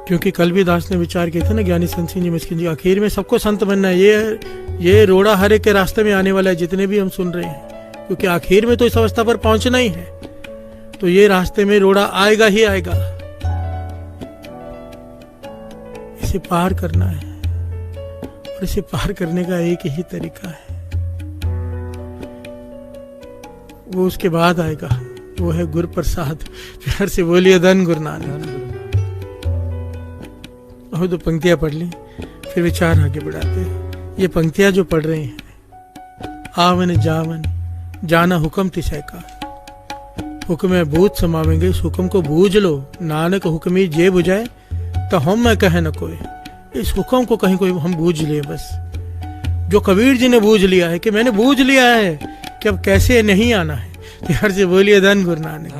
क्योंकि कल भी दास ने विचार किए थे ना, ज्ञानी संत सिंह जी मिस्किन जी, आखिर में सबको संत बनना है। ये रोड़ा हर एक के रास्ते में आने वाला है, जितने भी हम सुन रहे हैं। क्योंकि आखिर में तो इस अवस्था पर पहुंचना ही है, तो ये रास्ते में रोड़ा आएगा ही आएगा, इसे पार करना है। और इसे पार करने का एक ही तरीका है, वो उसके बाद आएगा, वो है गुरु प्रसाद। प्यार से बोलिए धन गुरु नानक। और तो पंक्तियां पढ़ ली, फिर विचार आगे बढ़ाते हैं। ये पंक्तियां जो पढ़ रहे हैं, आवन जावन जाना हुक्म तिसै का, हुक्म भूत समावेंगे, इस हुक्म को बूझ लो। नानक हुक्मी जे बुझाए तो हम मैं कहे न कोई। इस हुक्म को कहीं कोई हम बूझ लिए बस, जो कबीर जी ने बूझ लिया है कि मैंने बूझ लिया है कि अब कैसे नहीं आना है। प्यार से बोलिए धन गुरु नानक।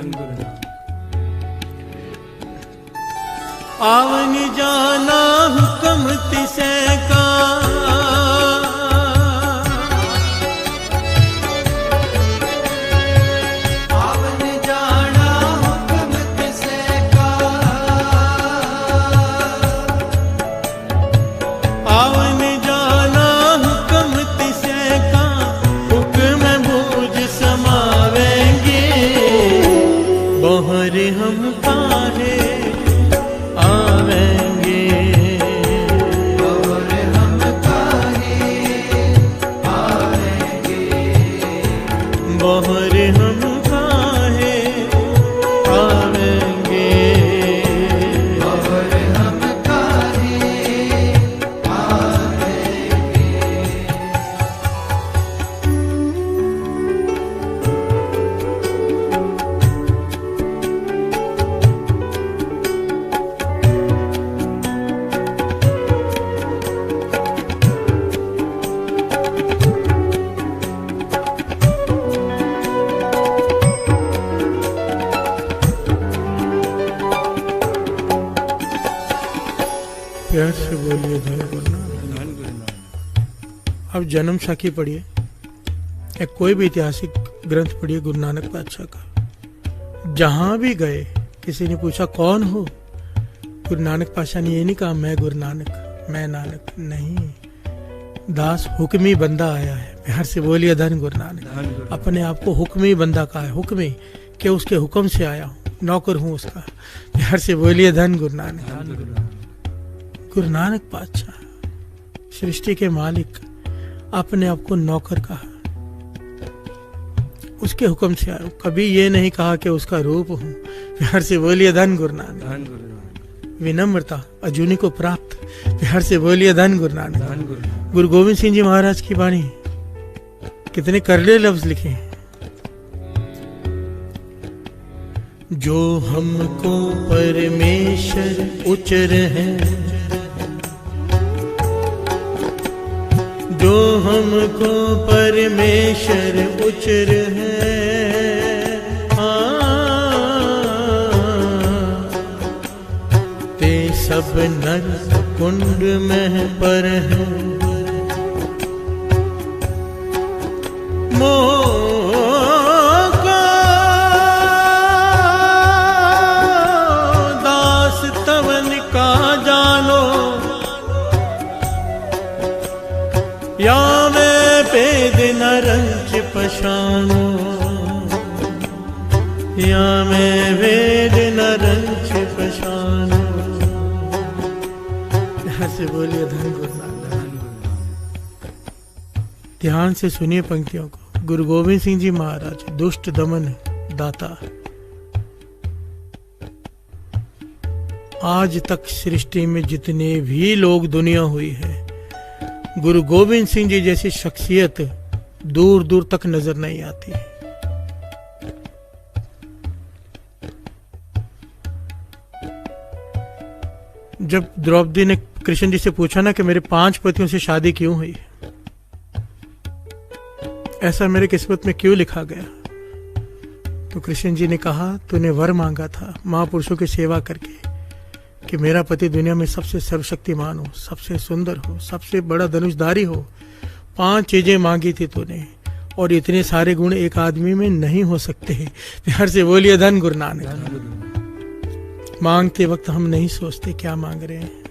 आवन जाना हुक्म तिसै का, आवन जाना हुक्म तिसै का, आवन जाना मोहर हम काहे आवेंगे, मोहर हम काहे आवेंगे, मोहर हम काहे आवेंगे, मोहर हम काहे आवेंगे। प्यार से बोलिए धन गुरु नानक। अब जन्म साखी पढ़िए या कोई भी ऐतिहासिक ग्रंथ पढ़िए गुरु नानक पातशाह का। जहां भी गए किसी ने पूछा कौन हो, गुरु नानक पातशाह ने ये नहीं कहा मैं गुरु नानक, मैं नानक नहीं, दास हुक्मी बंदा आया है। प्यार से बोलिए धन गुरु नानक। अपने आप को हुक्मी बंदा कहा है, हुक्मी के उसके हुक्म से आया हूँ, नौकर हूँ उसका। प्यार से बोलिए धन गुरु नानक। गुरु नानक पातशाह सृष्टि के मालिक अपने आप को नौकर कहा, उसके हुक्म से आया। कभी ये नहीं कहा कि उसका रूप हूँ। प्यार से बोलिए धन गुरु नानक। विनम्रता अजूनी को प्राप्त। प्यार से बोलिए धन गुरु नानक। गुरु गोविंद सिंह जी महाराज की वाणी कितने करले लफ्ज लिखे हैं। जो हमको परमेश्वर उचर है, जो हमको परमेश्वर उचर है, ते सब नर कुंड में पर है। मोका दास तवन का जानो, या मैं पेद न रंच पशानो, या मैं वेद न रंच पशानो। यहाँ से बोलिए धन गुरु नानक। ध्यान से सुनिए पंक्तियों को। गुरु गोविंद सिंह जी महाराज दुष्ट दमन दाता। आज तक सृष्टि में जितने भी लोग दुनिया हुई है, गुरु गोविंद सिंह जी जैसी शख्सियत दूर दूर तक नजर नहीं आती। जब द्रौपदी ने कृष्ण जी से पूछा ना कि मेरे 5 पतियों से शादी क्यों हुई, ऐसा मेरे किस्मत में क्यों लिखा गया, तो कृष्ण जी ने कहा तूने वर मांगा था महापुरुषों की सेवा करके कि मेरा पति दुनिया में सबसे सर्वशक्तिमान हो, सबसे सुंदर हो, सबसे बड़ा धनुषधारी हो। 5 चीजें मांगी थी तूने, और इतने सारे गुण एक आदमी में नहीं हो सकते। प्यार से बोलिए धन गुरु नानक। मांगते वक्त हम नहीं सोचते क्या मांग रहे हैं,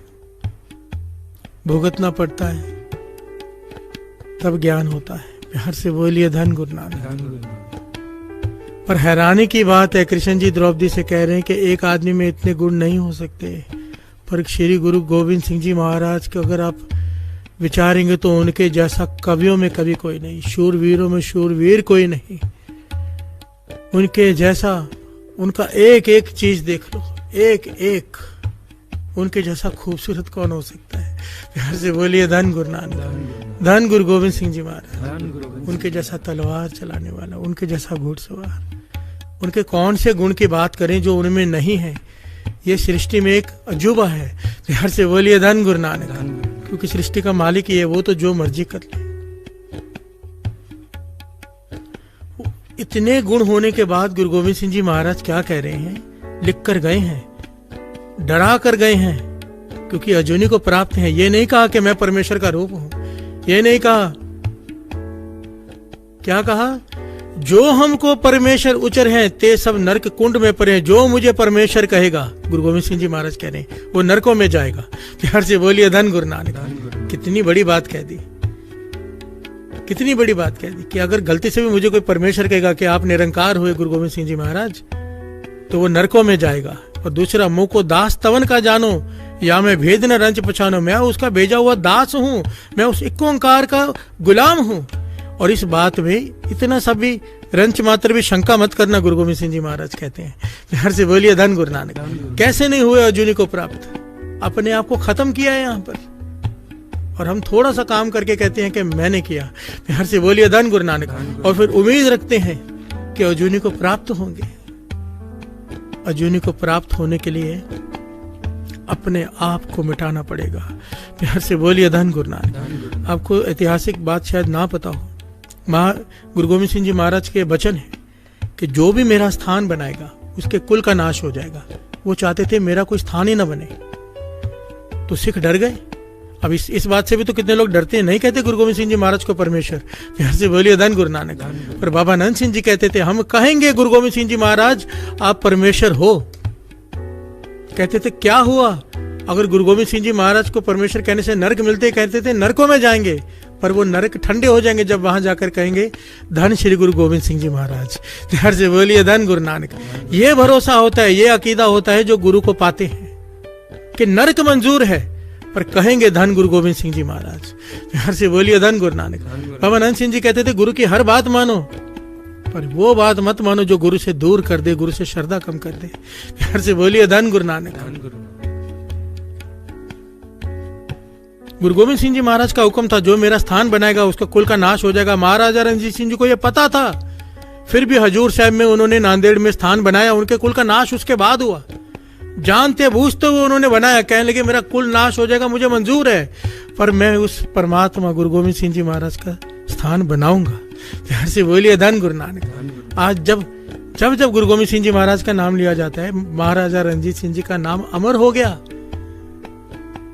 भुगतना पड़ता है तब ज्ञान होता है। प्यार से बोलिए धन गुरु नानक। पर हैरानी की बात है, कृष्ण जी द्रौपदी से कह रहे हैं कि एक आदमी में इतने गुण नहीं हो सकते, पर श्री गुरु गोविंद सिंह जी महाराज को अगर आप विचारेंगे तो उनके जैसा कवियों में कभी कोई नहीं, शूरवीरों में शूरवीर कोई नहीं। उनके जैसा, उनका एक एक चीज देख लो, एक एक उनके जैसा खूबसूरत कौन हो सकता है। प्यार से बोलिए धन गुरु नानक। धन गुरु गोविंद सिंह जी महाराज। उनके जैसा तलवार चलाने वाला, उनके जैसा घुड़सवार, उनके कौन से गुण की बात करें जो उनमें नहीं है। ये सृष्टि में एक अजूबा है। प्यार से बोलिए धन गुरु नानक। क्योंकि सृष्टि का मालिक ही है, वो तो जो मर्जी कर ले। इतने गुण होने के बाद गुरु गोविंद सिंह जी महाराज क्या कह रहे हैं, लिख कर गए हैं, डरा कर गए हैं, क्योंकि अजूनी को प्राप्त है। ये नहीं कहा कि मैं परमेश्वर का रूप हूं, ये नहीं कहा। क्या कहा, जो हमको परमेश्वर उचर हैं ते सब नरक कुंड में पड़े। जो मुझे परमेश्वर कहेगा, गुरु गोविंद सिंह जी महाराज कह रहे हैं, वो नरकों में जाएगा। प्यार से बोलिए धन गुरु नानक। कितनी बड़ी बात कह दी, कितनी बड़ी बात कह दी कि अगर गलती से भी मुझे कोई परमेश्वर कहेगा कि आप निरंकार हुए गुरु गोविंद सिंह जी महाराज, तो वो नरकों में जाएगा। और दूसरा, मुंह को दास तवन का जानो, या मैं भेद न रंच पछानो, मैं उसका भेजा हुआ दास हूं, मैं उस एक ओंकार का गुलाम हूं। और इस बात में इतना सा भी रंच मात्र भी शंका मत करना, गुरु गोविंद सिंह जी महाराज कहते हैं। प्यार से बोलिए धन गुरु नानक। कैसे नहीं हुए अर्जुनी को प्राप्त, अपने आप को खत्म किया है यहाँ पर, और हम थोड़ा सा काम करके कहते हैं कि मैंने किया। प्यार से बोलिए धन गुरु नानक। और फिर उम्मीद रखते हैं कि अर्जुनी को प्राप्त होंगे। अर्जुनी को प्राप्त होने के लिए अपने आप को मिटाना पड़ेगा। प्यार से बोलिए धन गुरु नानक। आपको ऐतिहासिक बात शायद ना पता हो, गुरु गोविंद सिंह जी महाराज के वचन है कि जो भी मेरा स्थान बनाएगा उसके कुल का नाश हो जाएगा। वो चाहते थे मेरा कोई स्थान ही ना बने, तो सिख डर गए। अब इस बात से भी तो कितने लोग डरते हैं, नहीं कहते गुरु गोविंद सिंह जी महाराज को परमेश्वर। प्यार से बोलिए धन गुरु नानक। पर बाबा आनंद सिंह जी कहते थे, हम कहेंगे गुरु गोविंद सिंह जी महाराज आप परमेश्वर हो। कहते थे क्या हुआ अगर गुरु गोविंद सिंह जी महाराज को परमेश्वर कहने से नरक मिलते, कहते थे नरकों में जाएंगे, पर वो नरक ठंडे हो जाएंगे जब वहां जाकर कहेंगे धन श्री गुरु गोविंद सिंह जी महाराज। प्यार से बोलिए धन गुरु नानक। ये भरोसा होता है, ये अकीदा होता है जो गुरु को पाते हैं कि नरक मंजूर है, पर कहेंगे धन गुरु गोविंद सिंह जी महाराज। प्यार से बोलिए धन गुरु नानक। बाबा आनंद सिंह जी कहते थे गुरु की हर बात मानो, पर वो बात मत मानो जो गुरु से दूर कर दे, गुरु से श्रद्धा कम कर दे। प्यार से बोलिए धन गुरु नानक। गुरु गोविंद सिंह जी महाराज का हुक्म था जो मेरा स्थान बनाएगा उसका कुल का नाश हो जाएगा। महाराजा रणजीत सिंह जी को यह पता था, फिर भी हजूर साहब में उन्होंने नांदेड़ में स्थान बनाया। उनके कुल का नाश उसके बाद हुआ, जानते बूझते हुए उन्होंने बनाया। कहने लगे मेरा कुल नाश हो जाएगा, मुझे मंजूर है, पर मैं उस परमात्मा गुरु गोविंद सिंह जी महाराज का स्थान बनाऊंगा। प्यार से बोलिए धन गुरु नानक। आज जब गुरु गोविंद सिंह जी महाराज का नाम लिया जाता है, महाराजा रणजीत सिंह जी का नाम अमर हो गया।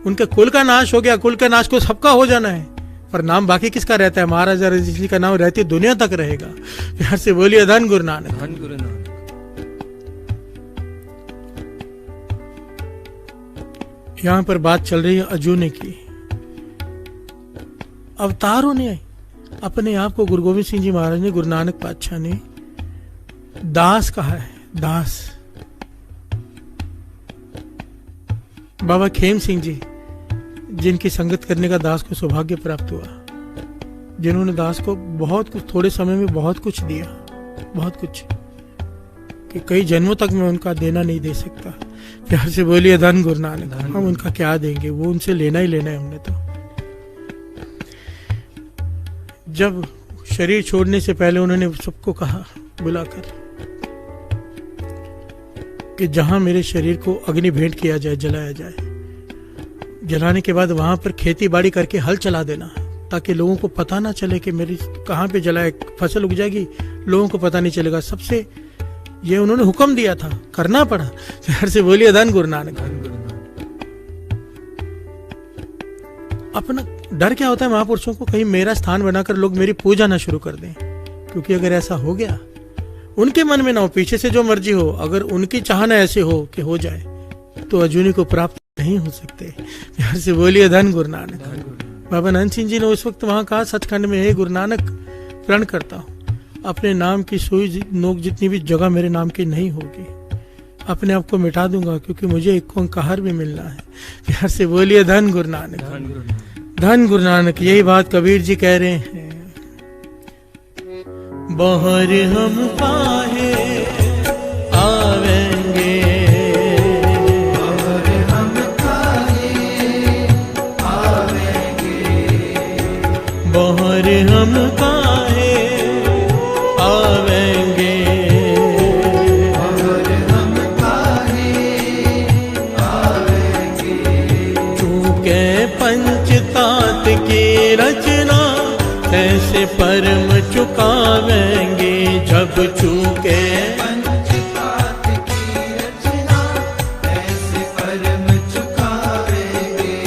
उनके कुल का नाश हो गया, कुल का नाश को सबका हो जाना है, पर नाम बाकी किसका रहता है? महाराजा रणजीत सिंह जी का नाम रहती दुनिया तक रहेगा। प्यार से बोलिए धन गुरु नानक। धन गुरु नानक। यहां पर बात चल रही है अर्जुन की। अवतारों ने अपने आप को, गुरु गोविंद सिंह जी महाराज ने, गुरु नानक पातशाह ने दास कहा है, दास। बाबा खेम सिंह जी, जिनकी संगत करने का दास को सौभाग्य प्राप्त हुआ, जिन्होंने दास को बहुत कुछ, थोड़े समय में बहुत कुछ दिया, बहुत कुछ कि कई जन्मों तक मैं उनका देना नहीं दे सकता। प्यार से बोलिए धन गुरु नानक। हम उनका क्या देंगे, वो उनसे लेना ही लेना है हमने तो। जब शरीर छोड़ने से पहले उन्होंने सबको कहा बुलाकर कि जहां मेरे शरीर को अग्नि भेंट किया जाए, जलाया जाए, जलाने के बाद वहां पर खेती बाड़ी करके हल चला देना, ताकि लोगों को पता ना चले कि मेरी कहां पे जलाए, फसल उग जाएगी, लोगों को पता नहीं चलेगा। सबसे ये उन्होंने हुक्म दिया था, करना पड़ा। प्यार से बोलिए धन गुरु नानक। अपना डर क्या होता है महापुरुषों को, कहीं मेरा स्थान बनाकर लोग मेरी पूजा ना शुरू कर दें, क्योंकि अगर ऐसा हो गया, उनके मन में ना हो, पीछे से जो मर्जी हो, अगर उनकी चाहना ऐसे हो कि हो जाए, तो अर्जुनी को प्राप्त नहीं हो सकते। प्यार से बोलिए धन गुरु नानक। बाबा आनंद सिंह जी ने उस वक्त वहां कहा सचखंड में, हे गुरु नानक, प्रण करता हूं अपने नाम की सुई नोक जितनी भी जगह मेरे नाम की नहीं होगी, अपने आप को मिटा दूंगा, क्योंकि मुझे एक ओंकार भी मिलना है। प्यार से बोलिए धन गुरु नानक। धन गुरु नानक। यही बात कबीर जी कह रहे हैं, बाहर हम काहे आवेंगे, बाहर हम काहे आवेंगे, बाहर हम काहे आवेंगे, बाहर हम काहे आवेंगे, चूके पंचतात की रचना कैसे परम चुकावेंगे, जब चूके पंचतात की रचना कैसे परम चुकावेंगे।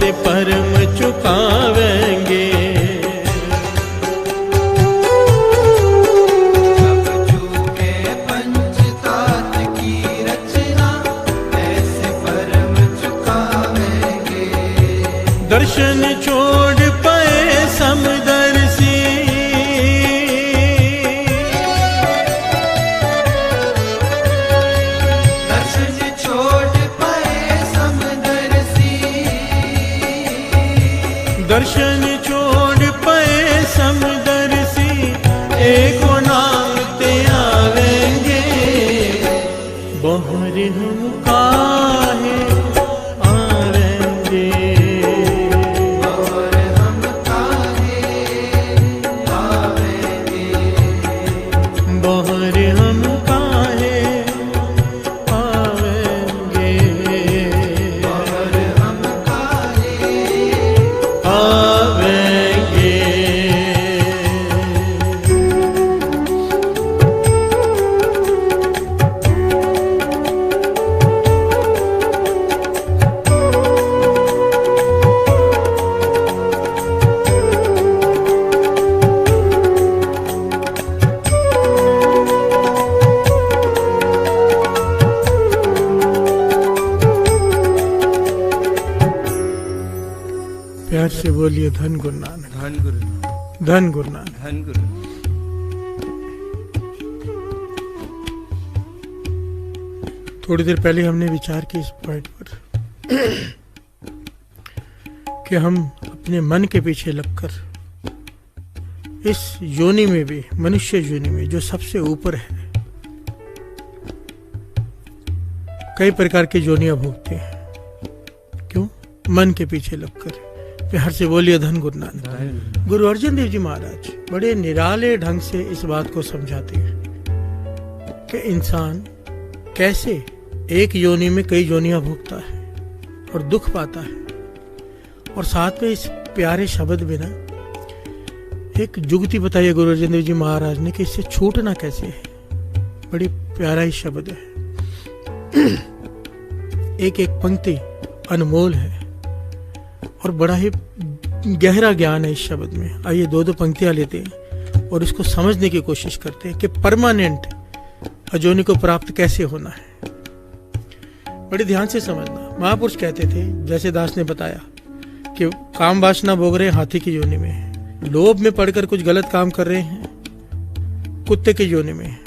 ऐसे परम चुकावेंगे। जब चूके पंचतात की रचना ऐसे परम चुकावेंगे। दर्शन छोड़ पाए समदर्शी, दर्शन छोड़ पाए समदर्शी। दर्शन छोड़ पाए समदर्शी, एको नाम ते आवेंगे। बहर हम काहे आवेंगे, और हम काहे आवेंगे। बहर हम काहे आवेंगे, और हम काहे आवेंगे। प्यार से बोलिए धन गुरु नानक, धन गुरु, धन गुरु नानक। धन गुरु। थोड़ी देर पहले हमने विचार की इस पॉइंट पर कि हम अपने मन के पीछे लगकर इस योनि में भी, मनुष्य योनि में जो सबसे ऊपर है, कई प्रकार की योनियां भोगते हैं। क्यों? मन के पीछे लगकर। प्यार से बोलिए धन गुरु नानक। गुरु अर्जन देव जी महाराज बड़े निराले ढंग से इस बात को समझाते हैं कि इंसान कैसे एक योनि में कई योनियां भोगता है और दुख पाता है, और साथ में इस प्यारे शब्द में ना एक जुगती बताइए गुरु अर्जन देव जी महाराज ने कि इससे छूटना कैसे है। बड़ी प्यारा ही शब्द है, एक एक पंक्ति अनमोल है और बड़ा ही गहरा ज्ञान है इस शब्द में। आइए दो दो पंक्तियां लेते हैं और इसको समझने की कोशिश करते हैं कि परमानेंट अजोनी को प्राप्त कैसे होना है। बड़े ध्यान से समझना। महापुरुष कहते थे, जैसे दास ने बताया, कि काम वासना भोग रहे हाथी की योनि में, लोभ में पड़कर कुछ गलत काम कर रहे हैं कुत्ते की योनि में,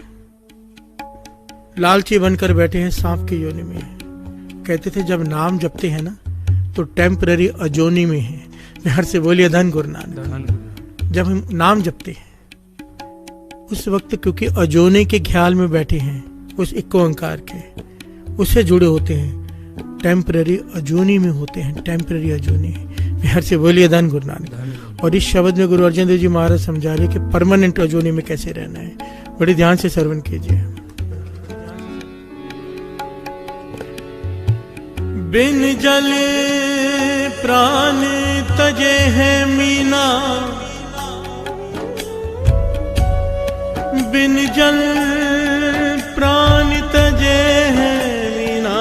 लालची बनकर बैठे हैं सांप की योनि में। कहते थे जब नाम जपते हैं ना तो टेम्पररी अजोनी में है। प्यार से बोलिए धन गुरु नानक। जब हम नाम जपते हैं उस वक्त क्योंकि अजोनी के ख्याल में बैठे हैं, उस इक्को ओंकार के, उससे जुड़े होते हैं, टेम्पररी अजोनी में होते हैं, टेम्पररी अजोनी। प्यार से बोलिए धन गुरु नानक। और इस शब्द में गुरु अर्जन देव जी महाराज समझा रहे कि परमानेंट अजोनी में कैसे रहना है। बड़ी ध्यान से श्रवण कीजिए। बिन जल प्राण तजे है मीना, बिन जल प्राण तजे है मीना,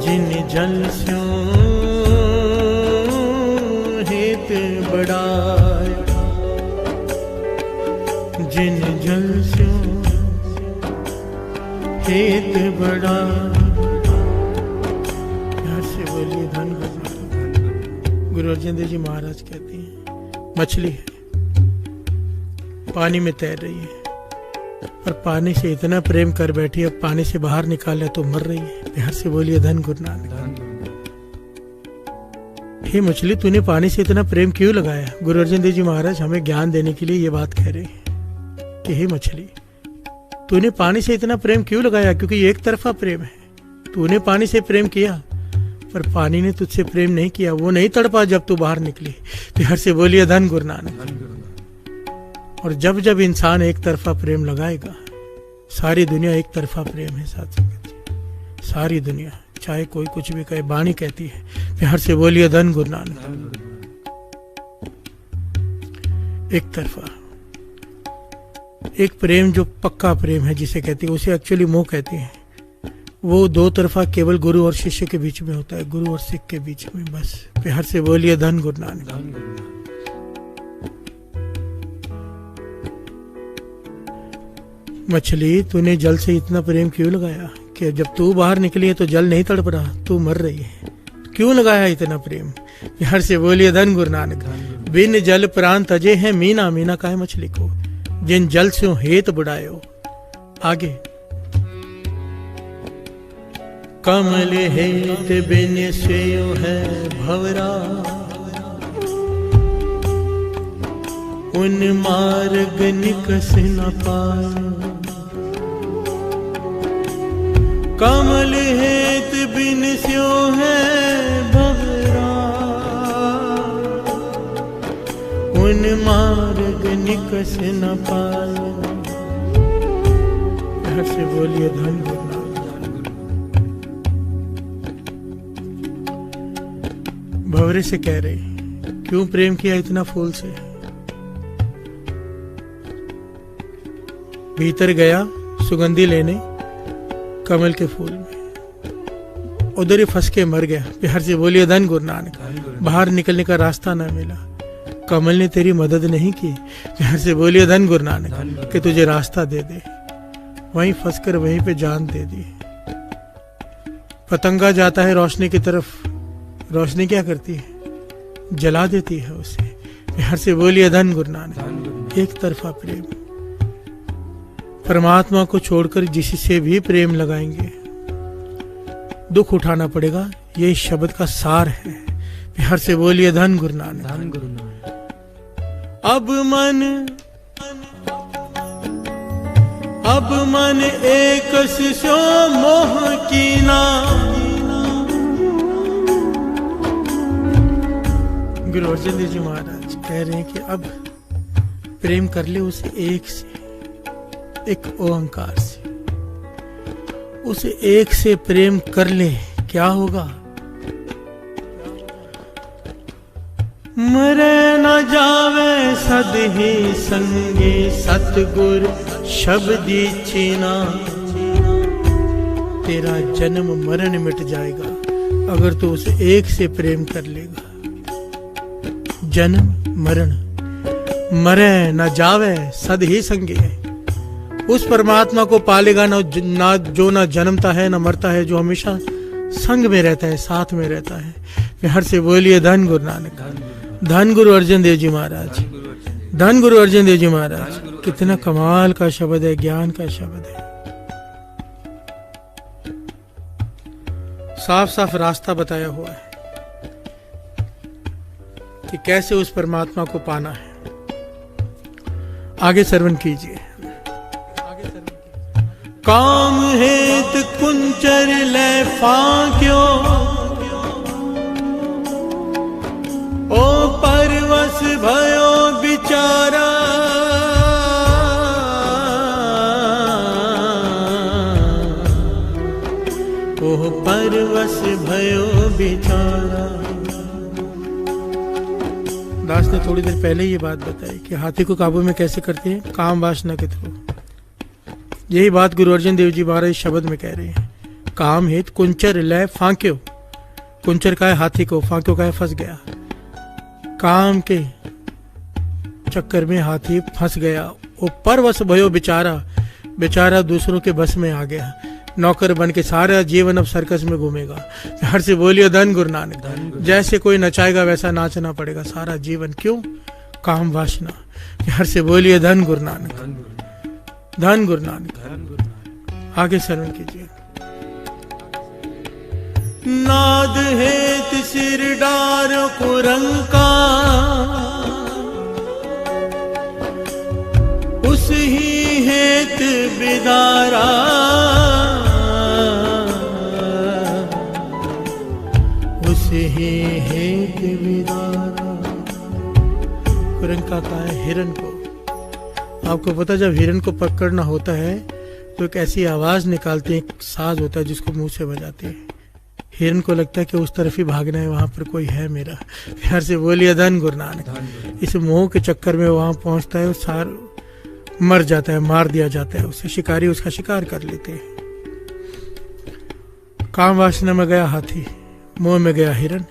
जिन जल स्यों हित बढ़ाया, जिन जल स्यों हित बड़ा। प्यार से बोलिए धन गुरु। गुरु अर्जन देव जी महाराज कहते हैं मछली है, पानी में तैर रही है और पानी से इतना प्रेम कर बैठी है, अब पानी से बाहर निकाले तो मर रही है। प्यार से बोलिए धन गुरु नानक। हे मछली, तूने पानी से इतना प्रेम क्यों लगाया? गुरु अर्जन देव जी महाराज हमें ज्ञान देने के लिए ये बात कह रहे हैं कि हे मछली, तूने पानी से इतना प्रेम क्यों लगाया? क्योंकि ये एक तरफा प्रेम है। तूने पानी से प्रेम किया पर पानी ने तुझसे प्रेम नहीं किया, वो नहीं तड़पा जब तू बाहर निकली। प्यार से बोलिए धन गुरु नानक। और जब जब इंसान एक तरफा प्रेम लगाएगा, सारी दुनिया एक तरफा प्रेम है साथ संगत, सारी दुनिया, चाहे कोई कुछ भी कहे, वाणी कहती है। प्यार से बोलिए धन गुरु नानक। एक तरफा एक प्रेम जो पक्का प्रेम है जिसे कहते हैं, उसे एक्चुअली मोह कहते हैं। वो दो तरफा केवल गुरु और शिष्य के बीच में होता है, गुरु और सिख के बीच में। बस प्यार से बोलिए धन गुरु नानक। मछली, तूने जल से इतना प्रेम क्यों लगाया कि जब तू बाहर निकली है तो जल नहीं तड़प रहा, तू मर रही है, क्यों लगाया इतना प्रेम? प्यार से बोलिए धन गुरु नानक। बिन जल प्राण तजे है मीना, मीना का है मछली को, जिन जल से हेत बुढ़ायो। आगे, कमल हेत बिन सेयो है भवरा, उन मार्ग निकस न पाए। कमल हेत बिन स्यो है भवरा, उन मार्ग निकस न पाए। से बोलिए धन गुरु नानक। भंवरे से कह रहे, क्यों प्रेम किया इतना फूल से? भीतर गया सुगंधी लेने कमल के फूल में, उधर ही फंस के मर गया। प्यार से बोलिए धन गुरु नानक। बाहर निकलने का रास्ता ना मिला, कमल ने तेरी मदद नहीं की। प्यार से बोलिए धन गुरु नानक कि तुझे रास्ता दे दे। वहीं फंसकर वहीं पे जान दे दी। पतंगा जाता है रोशनी की तरफ, रोशनी क्या करती है? जला देती है उसे। प्यार से बोलिए धन गुरु नानक। एक तरफा प्रेम। परमात्मा को छोड़कर जिससे भी प्रेम लगाएंगे दुख उठाना पड़ेगा, ये शब्द का सार है। प्यार से बोलिए धन गुरु नानक। अब मन एक सो मोह कीना। गुरु अर्जन देव जी महाराज कह रहे हैं कि अब प्रेम कर ले उसे एक से, एक ओंकार से। उसे एक से प्रेम कर ले, क्या होगा? मरे न जावे सद ही संगे, सतगुर शब्दी छीना। तेरा जन्म मरण मिट जाएगा अगर तू उसे एक से प्रेम कर लेगा। जन्म मरण, मरे न जावे सद ही संगे। उस परमात्मा को पालेगा ना जो ना जन्मता है ना मरता है, जो हमेशा संग में रहता है, साथ में रहता है। प्यार से बोलिए धन गुरु नानक। धन गुरु अर्जन देव जी महाराज। धन गुरु अर्जन देव जी महाराज। कितना कमाल का शब्द है, ज्ञान का शब्द है। साफ साफ रास्ता बताया हुआ है कि कैसे उस परमात्मा को पाना है। आगे श्रवण कीजिए। काम हेत कुंचर ले फांक्यो, ओ परवश भयो बिचारा। ओ परवश भयो बिचारा। दास ने थोड़ी देर पहले ये बात बताई कि हाथी को काबू में कैसे करते हैं? काम वासना के थ्रू। यही बात गुरु अर्जन देव जी महाराज शब्द में कह रहे हैं। काम हेत कुंचर लय फांक्यो। कुंचर का है हाथी को, फांक्यो का है फंस गया। काम के चक्कर में हाथी फंस गया। वो परवश भयो बेचारा, बेचारा दूसरों के बस में आ गया। नौकर बन के सारा जीवन अब सर्कस में घूमेगा। प्यार से बोलिए धन गुरु नानक। जैसे कोई नचाएगा वैसा नाचना पड़ेगा सारा जीवन। क्यों? काम वासना। प्यार से बोलिए धन गुरु नानक। धन गुरु नानक। आगे श्रवण कीजिए। नाद हेत सिर डार कुरंका, उस ही हेत बिदारा। उस ही हेत बिदारा। कुरंका का है हिरण को। आपको पता, जब हिरण को पकड़ना होता है तो एक ऐसी आवाज निकालते हैं, एक साज होता है जिसको मुंह से बजाते हैं। हिरण को लगता है कि उस तरफ ही भागना है, वहां पर कोई है मेरा। प्यार से बोलिए धन गुरु नानक। इस मोह के चक्कर में वहां पहुंचता है, सार मर जाता है, मार दिया जाता है उसे। शिकारी उसका शिकार कर लेते हैं। काम वासना में गया हाथी, मोह में गया हिरन।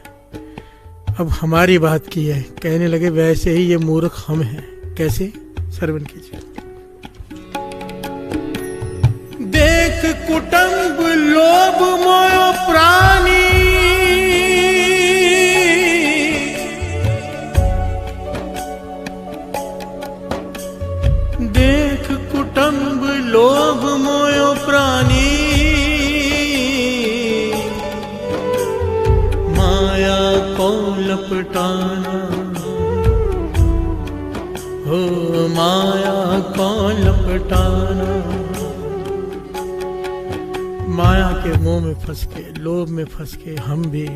अब हमारी बात की है, कहने लगे वैसे ही ये मूर्ख हम हैं। कैसे? श्रवण कीजिए। देख कुटुंब लोभ मोह प्राणी, देख कुटुंब लोभ मोह प्राणी, माया को लपटाना हो, माया को लपटाना। माया के मोह में फंस के, लोभ में फंस के हम भी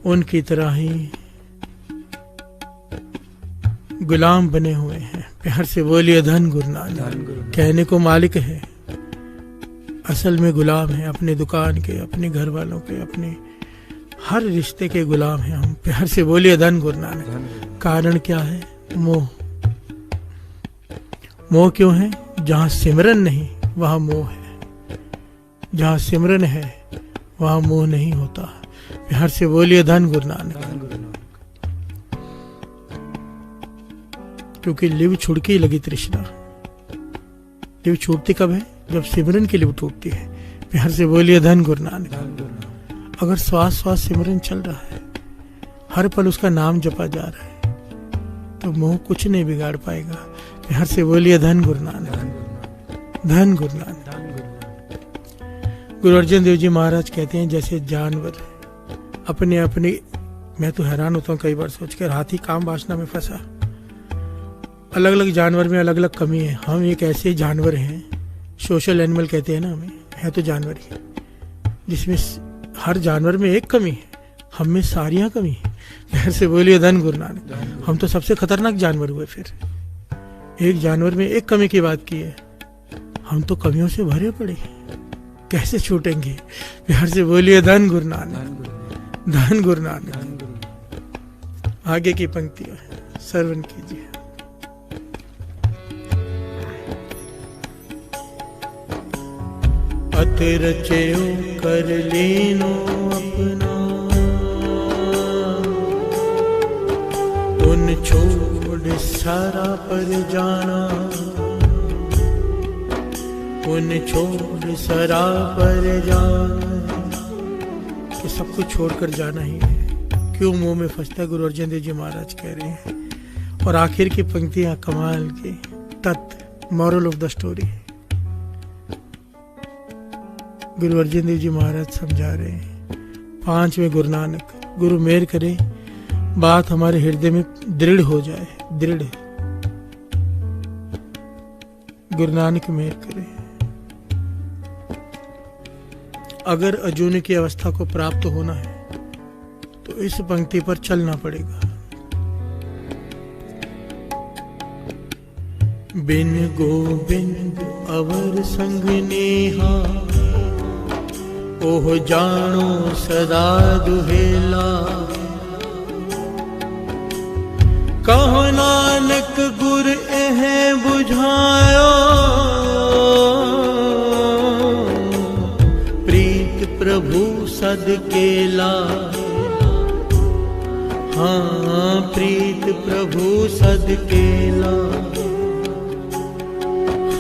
उनकी तरह ही गुलाम बने हुए हैं। प्यार से बोलिए धन गुरु नानक। कहने को मालिक है, असल में गुलाम है अपने दुकान के, अपने घर वालों के, अपने हर रिश्ते के गुलाम हैं हम। प्यार से बोलिए धन गुरु नानक। कारण क्या है? मोह। मोह क्यों है? जहां सिमरन नहीं वहां मोह है, जहां सिमरन है वहां मोह नहीं होता। प्यार से बोलिए धन गुरु नानक। क्योंकि लिव छुड़की लगी तृष्णा। लिव छूटती कब है? जब सिमरन की लिव टूटती है। प्यार से बोलिए धन गुरु नानक। अगर श्वास श्वास सिमरन चल रहा है, हर पल उसका नाम जपा जा रहा है, तो मोह कुछ नहीं बिगाड़ पाएगा। प्यार से बोलिए धन गुरु नानक। धन गुरु नानक। गुरु अर्जन देव जी महाराज कहते हैं जैसे जानवर अपने अपने, मैं तो हैरान होता हूँ कई बार सोचकर, हाथी काम वासना में फंसा। अलग अलग जानवर में अलग अलग कमी है। हम एक ऐसे जानवर हैं, सोशल एनिमल कहते हैं ना हमें, है तो जानवर ही, जिसमें हर जानवर में एक कमी है, हम में सारियां कमी है। प्यार से बोलिए धन गुरु नानक। हम तो सबसे खतरनाक जानवर हुए। फिर एक जानवर में एक कमी की बात की है, हम तो कमियों से भरे पड़े, कैसे छूटेंगे? प्यार से बोलिए धन गुरु नानक। धन गुरु नानक। आगे की पंक्तियां श्रवण कीजिए। अत रचयो कर लीनो अपना, उन छोड़ सारा पर जाना, उन छोड़ सारा पर जाना। कि सब कुछ छोड़कर जाना ही है। क्यों मुंह में फंसता है? गुरु अर्जन देव जी महाराज कह रहे हैं। और आखिर की पंक्तियां कमाल की, तत् moral of the story. Guru Arjan Dev ji महाराज समझा रहे हैं। 5वें गुरु नानक। गुरु मेहर करे बात हमारे हृदय में दृढ़ हो जाए, दृढ़। गुरु नानक मेहर करे। अगर अजूनी की अवस्था को प्राप्त होना है तो इस पंक्ति पर चलना पड़ेगा। बिन गोबिंद अवर संग नेहा, ओह जानो सदा दुहेला। कहो नानक गुर एह बुझायो, प्रीत प्रभु सद केला। हाँ, प्रीत प्रभु सद केला।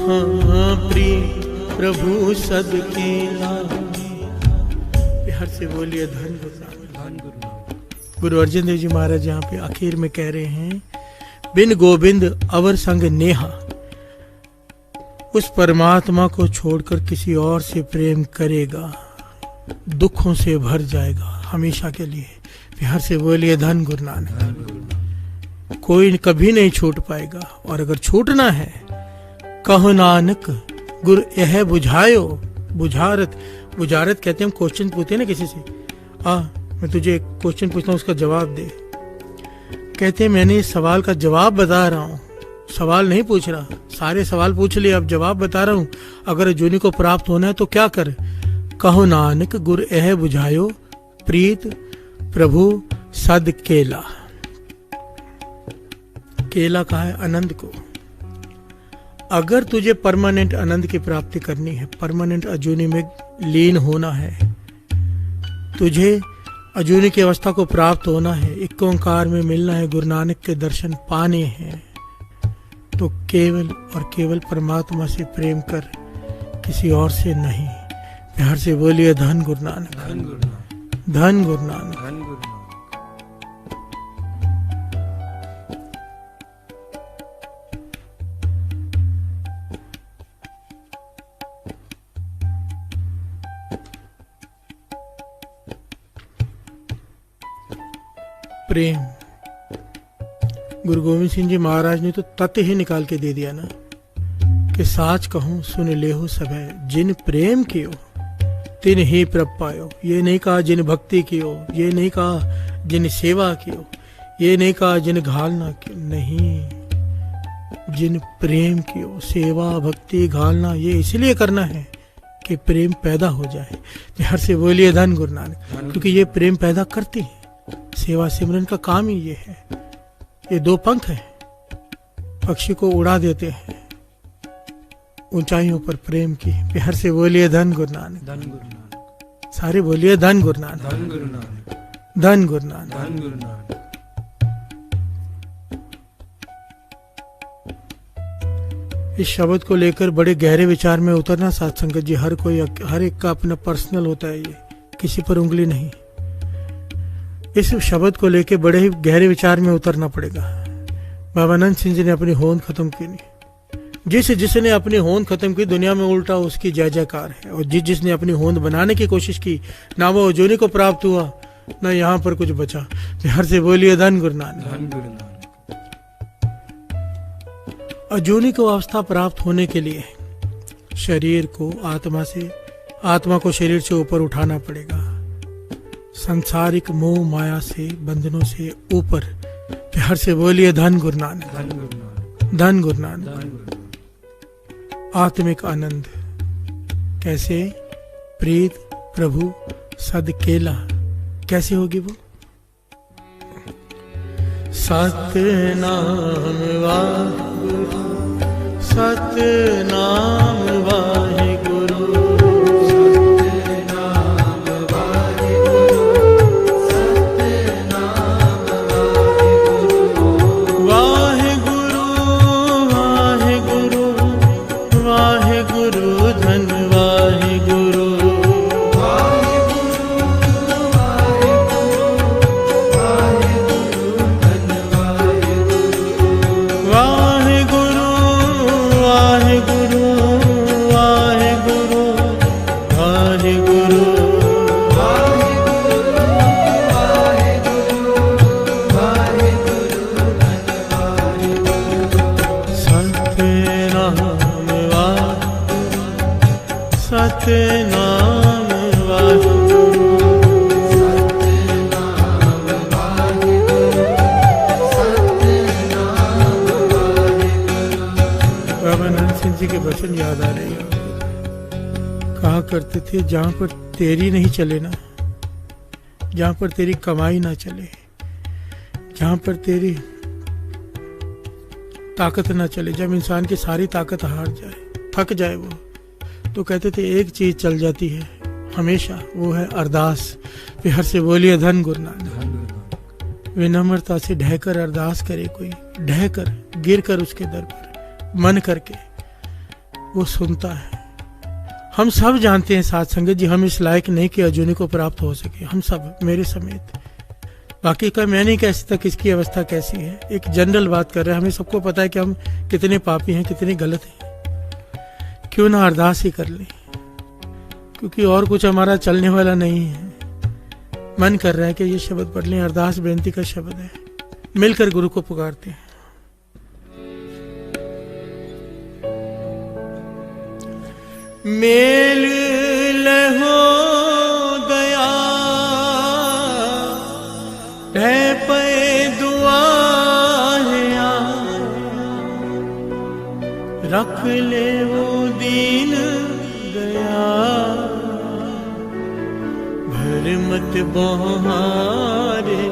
हाँ, प्रीत प्रभु सद केला। हर से बोलिए धन गुरु। गुरु अर्जन देव जी महाराज यहाँ पे आखिर में कह रहे हैं, बिन गोविंद अवर संग नेहा। उस परमात्मा को छोड़कर किसी और से प्रेम करेगा, दुखों से भर जाएगा हमेशा के लिए। प्यार से बोलिए धन गुरु नानक। कोई कभी नहीं छूट पाएगा। और अगर छूटना है, कहो नानक गुरु यह बुझायो। बुझारत, बुझारत कहते हैं, हम क्वेश्चन पूछते हैं ना किसी से, मैं तुझे क्वेश्चन पूछता हूँ, उसका जवाब दे। कहते हैं मैंने इस सवाल का जवाब बता रहा हूँ, सवाल नहीं पूछ रहा। सारे सवाल पूछ लिए, अब जवाब बता रहा हूँ। अगर अजूनी को प्राप्त होना है तो क्या कर? कहो नानक गुरु यह बुझायो, प्रीत प्रभु सद केला। केला कहा है? आनंद को। अगर तुझे परमानेंट आनंद की प्राप्ति करनी है, परमानेंट अजूनी में लीन होना है, तुझे अजूनी की अवस्था को प्राप्त होना है, एक ओंकार में मिलना है, गुरु नानक के दर्शन पाने हैं, तो केवल और केवल परमात्मा से प्रेम कर, किसी और से नहीं। प्यार से बोलिए धन गुरु नानक, धन गुरु नानक, धन गुरु नानक। धन गुरु नानक। प्रेम, गुरु गोविंद सिंह जी महाराज ने तो तत्व ही निकाल के दे दिया ना कि साच कहूं सुन लेहु सभै, जिन प्रेम कियो तिन ही प्रभ पायो। ये नहीं कहा जिन भक्ति कियो, ये नहीं कहा जिन सेवा कियो, ये नहीं कहा जिन घालना कियो, नहीं, जिन प्रेम कियो। सेवा भक्ति घालना ये इसलिए करना है कि प्रेम पैदा हो जाए। प्यार से बोलिए धन गुरु नानक, क्योंकि ये प्रेम पैदा करती है। सेवा सिमरन का काम ही ये है। ये दो पंख है, पक्षी को उड़ा देते हैं ऊंचाइयों पर प्रेम की। प्यार से बोलिए धन गुरु नानक, धन गुरु नानक, सारे बोलिए धन गुरु नानक, धन गुरु नानक, धन गुरु नानक। धन गुरु नानक। इस शब्द को लेकर बड़े गहरे विचार में उतरना साथ संगत जी। हर एक का अपना पर्सनल होता है, ये किसी पर उंगली नहीं। इस शब्द को लेकर बड़े ही गहरे विचार में उतरना पड़ेगा। बाबा आनंद सिंह जी ने अपनी होंद खत्म की नहीं। जिसने अपनी होंद खत्म की दुनिया में उल्टा उसकी जय जयकार है, और जिसने अपनी होंद बनाने की कोशिश की ना वो अजूनी को प्राप्त हुआ ना यहाँ पर कुछ बचा। प्यार से बोलिए धन गुरु नानक, धन गुरु नानक। अजूनी को अवस्था प्राप्त होने के लिए शरीर को आत्मा को शरीर से ऊपर उठाना पड़ेगा, सांसारिक मोह माया से बंधनों से ऊपर। प्यार से बोलिए धन गुरु नानक, धन गुरु नानक, धन गुरु नानक। धन गुरु नानक। आत्मिक आनंद कैसे? प्रीत प्रभु सद केला। कैसे होगी वो? सतनाम वाहिगुरु, सतनाम वाहिगुरु, सतनाम वाहिगुरु, सतनाम वाहिगुरु, वाहिगुरु, वाहिगुरु, वाहिगुरु धन वाहिगुरु, सतनाम वाहिगुरु, सतनाम वाहिगुरु, सतनाम वाहिगुरु। बाबा आनंद सिंह जी के वचन याद आ रहे हैं। कहा करते थे जहाँ पर तेरी नहीं चले ना, जहाँ पर तेरी कमाई ना चले, जहाँ पर तेरी ताकत ना चले, जब इंसान की सारी ताकत हार जाए, थक जाए वो, तो कहते थे एक चीज चल जाती है हमेशा, वो है अरदास। प्यार से बोलिए धन गुरु नानक। विनम्रता से ढहकर अरदास करे कोई, ढहकर गिर कर उसके दर पर मन करके, वो सुनता है। हम सब जानते हैं साथ संगत जी, हम इस लायक नहीं कि अजूनी को प्राप्त हो सके, हम सब, मेरे समेत। बाकी का मैं नहीं कह सकता किसकी अवस्था कैसी है, एक जनरल बात कर रहे हैं। हमें सबको पता है कि हम कितने पापी हैं, कितने गलत हैं। क्यों ना अरदास ही कर लें, क्योंकि और कुछ हमारा चलने वाला नहीं है। मन कर रहा है कि ये शब्द पढ़ लें, अरदास बेनती का शब्द है। मिलकर गुरु को पुकारते हैं। मेल लहो गया ढह पे दुआया, रख ले वो दीन गया, भर मत बहारे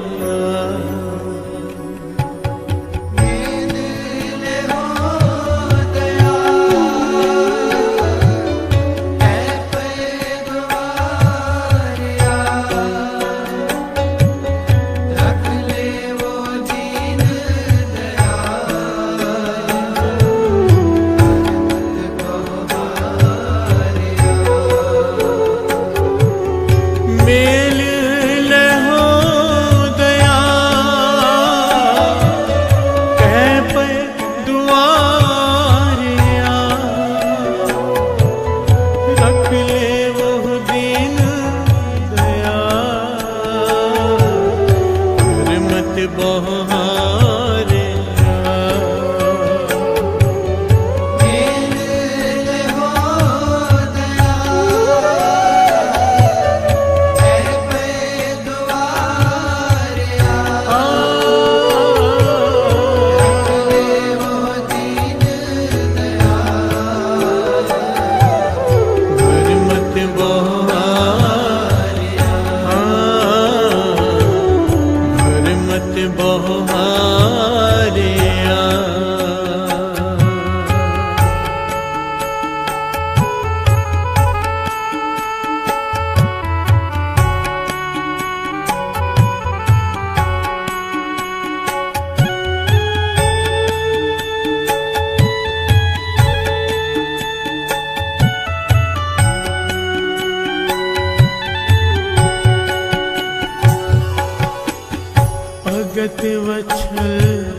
भगत वत्सल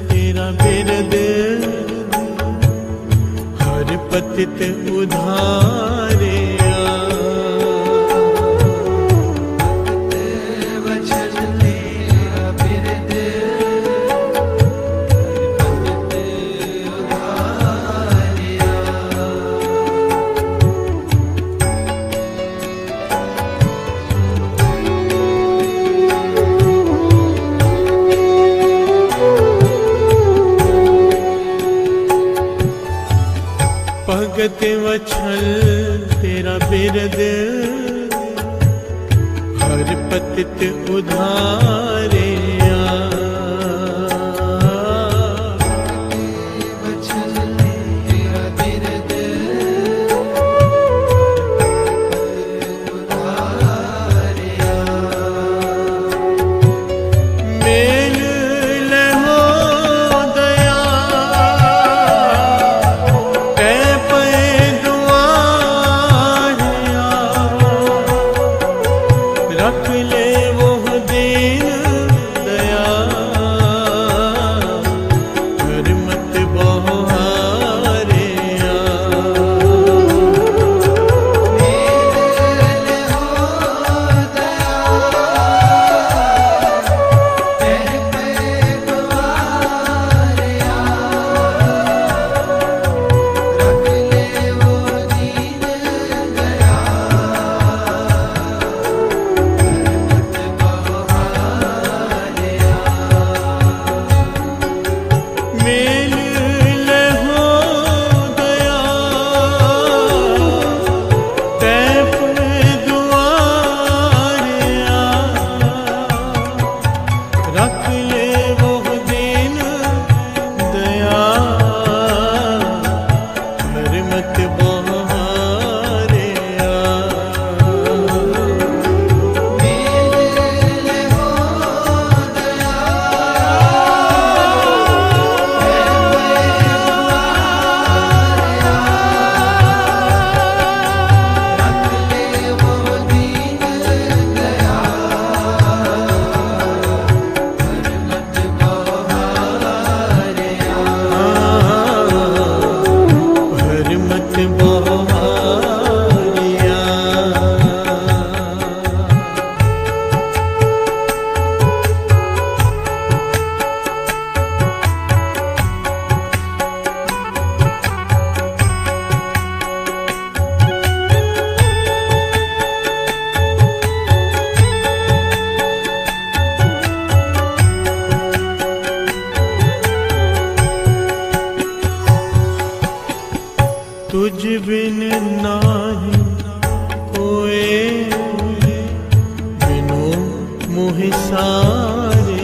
तेरा बिरद, हर पतित उधारे भगत वत्सल तेरा बिरद, हर पतित उधारे तुझ बिन नाही कोई, बिनु मोह सारे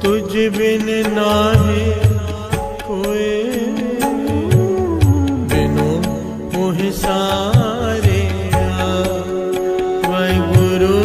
तुझ बिन नाहे कोई, बिनु मोह सारे वाहिगुरु।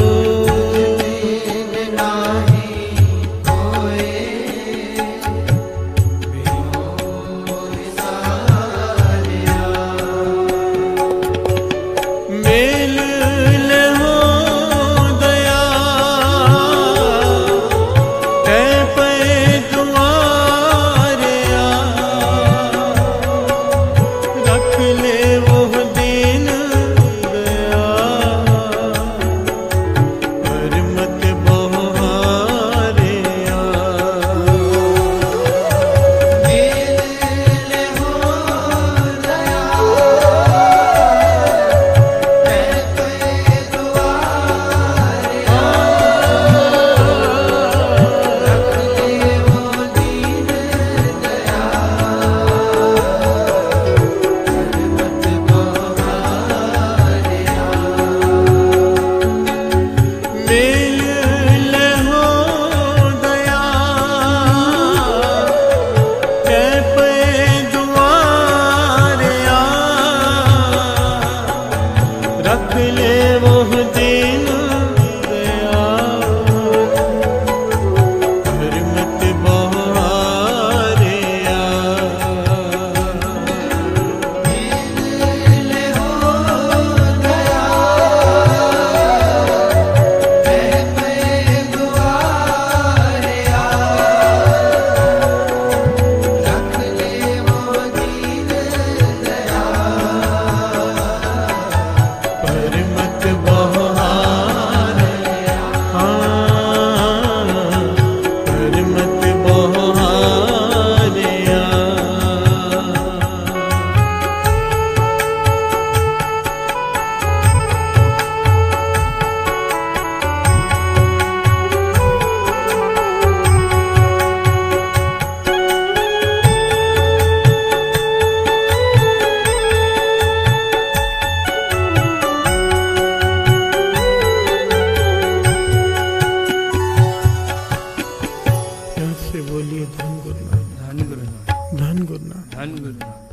से बोलिए धन गुरु नानक, धन गुरु नानक, धन गुरु नानक। धन गुरु नानक।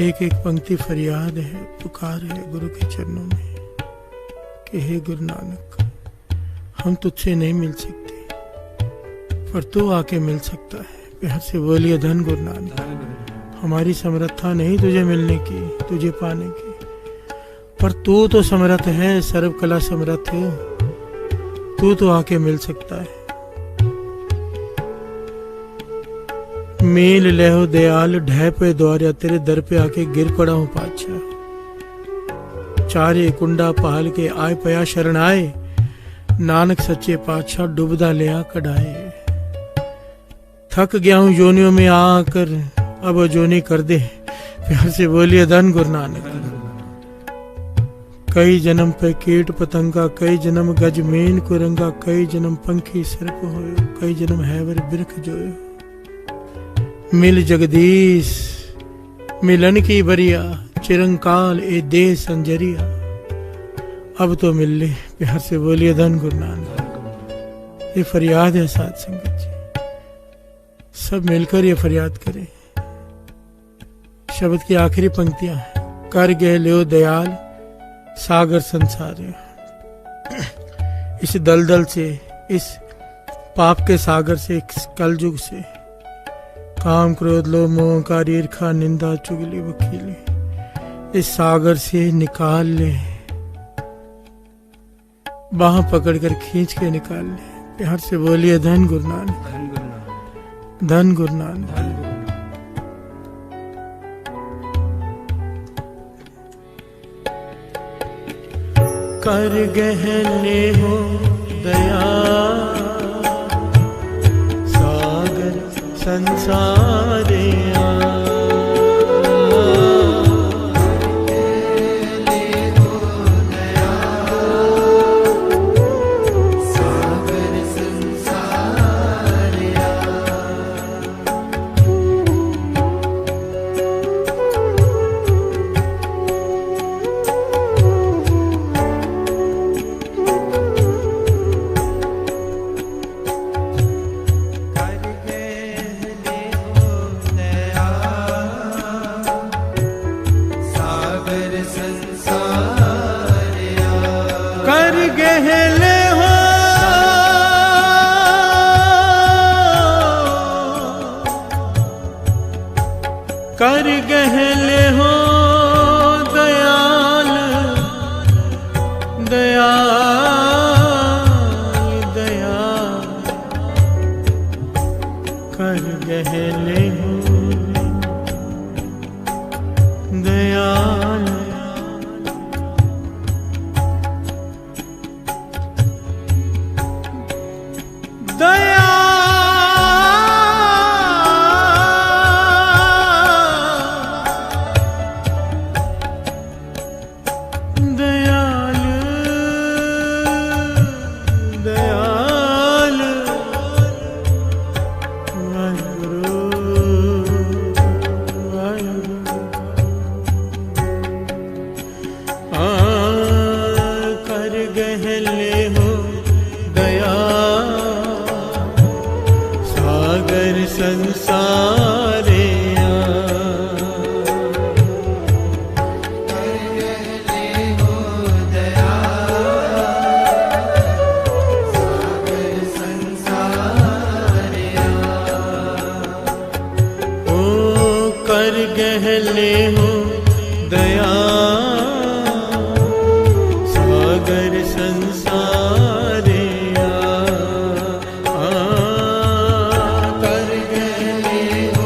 एक एक पंक्ति फरियाद है, पुकार है गुरु के चरणों में कि हे गुरु नानक, हम तुझसे नहीं मिल सकते पर तू आके मिल सकता है। प्यार से बोलिए धन गुरु नानक। धन गुरु नानक। हमारी समर्थता नहीं तुझे मिलने की, तुझे पाने की, पर तू तो समर्थ है, सर्व कला समर्थ है, तू तो आके मिल सकता है। मेल लेहो दयाल ढह पे द्वारा, तेरे दर पे आके गिर पड़ा हूं पातशाह। चारे कुंडा पहाल के आए पया शरण आए, नानक सच्चे पातशाह डूबदा लिया कढ़ाए। थक गया हूं योनियों में आकर, अब जोनी कर दे। प्यार से बोलिए धन गुरु नानक। कई जन्म पे कीट पतंगा, कई जन्म गज मेन कुरंगा, कई जन्म पंखी सर्प होयो, कई जन्म हैवर बिरख जोयो। मिल जगदीश मिलन की बरिया, चिरंकाल ए दे संजरिया। अब तो मिल ले। प्यार से बोलिए धन गुरु नानक। ये फरियाद है साथ संगत जी, सब मिलकर ये फरियाद करें। शब्द की आखिरी पंक्तियां हैं। कर गए लियो दयाल सागर संसार। इस दलदल से, इस पाप के सागर से, इस कलयुग से, काम क्रोध लोभ मोह का ईर्खा निंदा चुगली वकीली, इस सागर से निकाल ले। बाह पकड़कर खींच के निकाल ले। प्यार से बोलिए धन गुरु नानक, धन गुरु नानक, धन गुरु नानक। धन गुरु नानक। कर गहले हो दया सागर संसारे कर गहले हो दयाल दयाल दयाल, कर गहले हो दयाल। संसारे हो दया सागर संसारे, ओ कर गहले हो दया सागर संसारे। कर गहले हो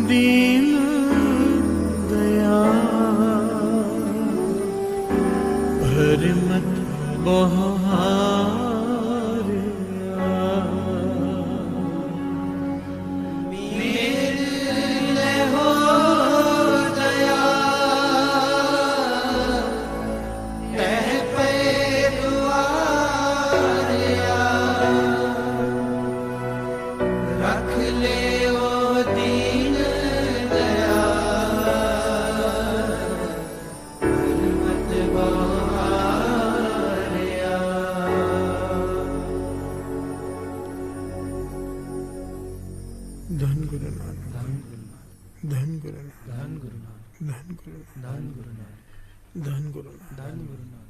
दीन दयाल भर मत बहार मेरे हो दया कह पे दुआरिया रख ले ओ दीन दया मत बहारिया। धन गुरु नानक, धन गुरु नानक, धन गुरु नानक, धन गुरु नानक, धन गुरु नानक, धन गुरु नानक। धन गुरु नानक।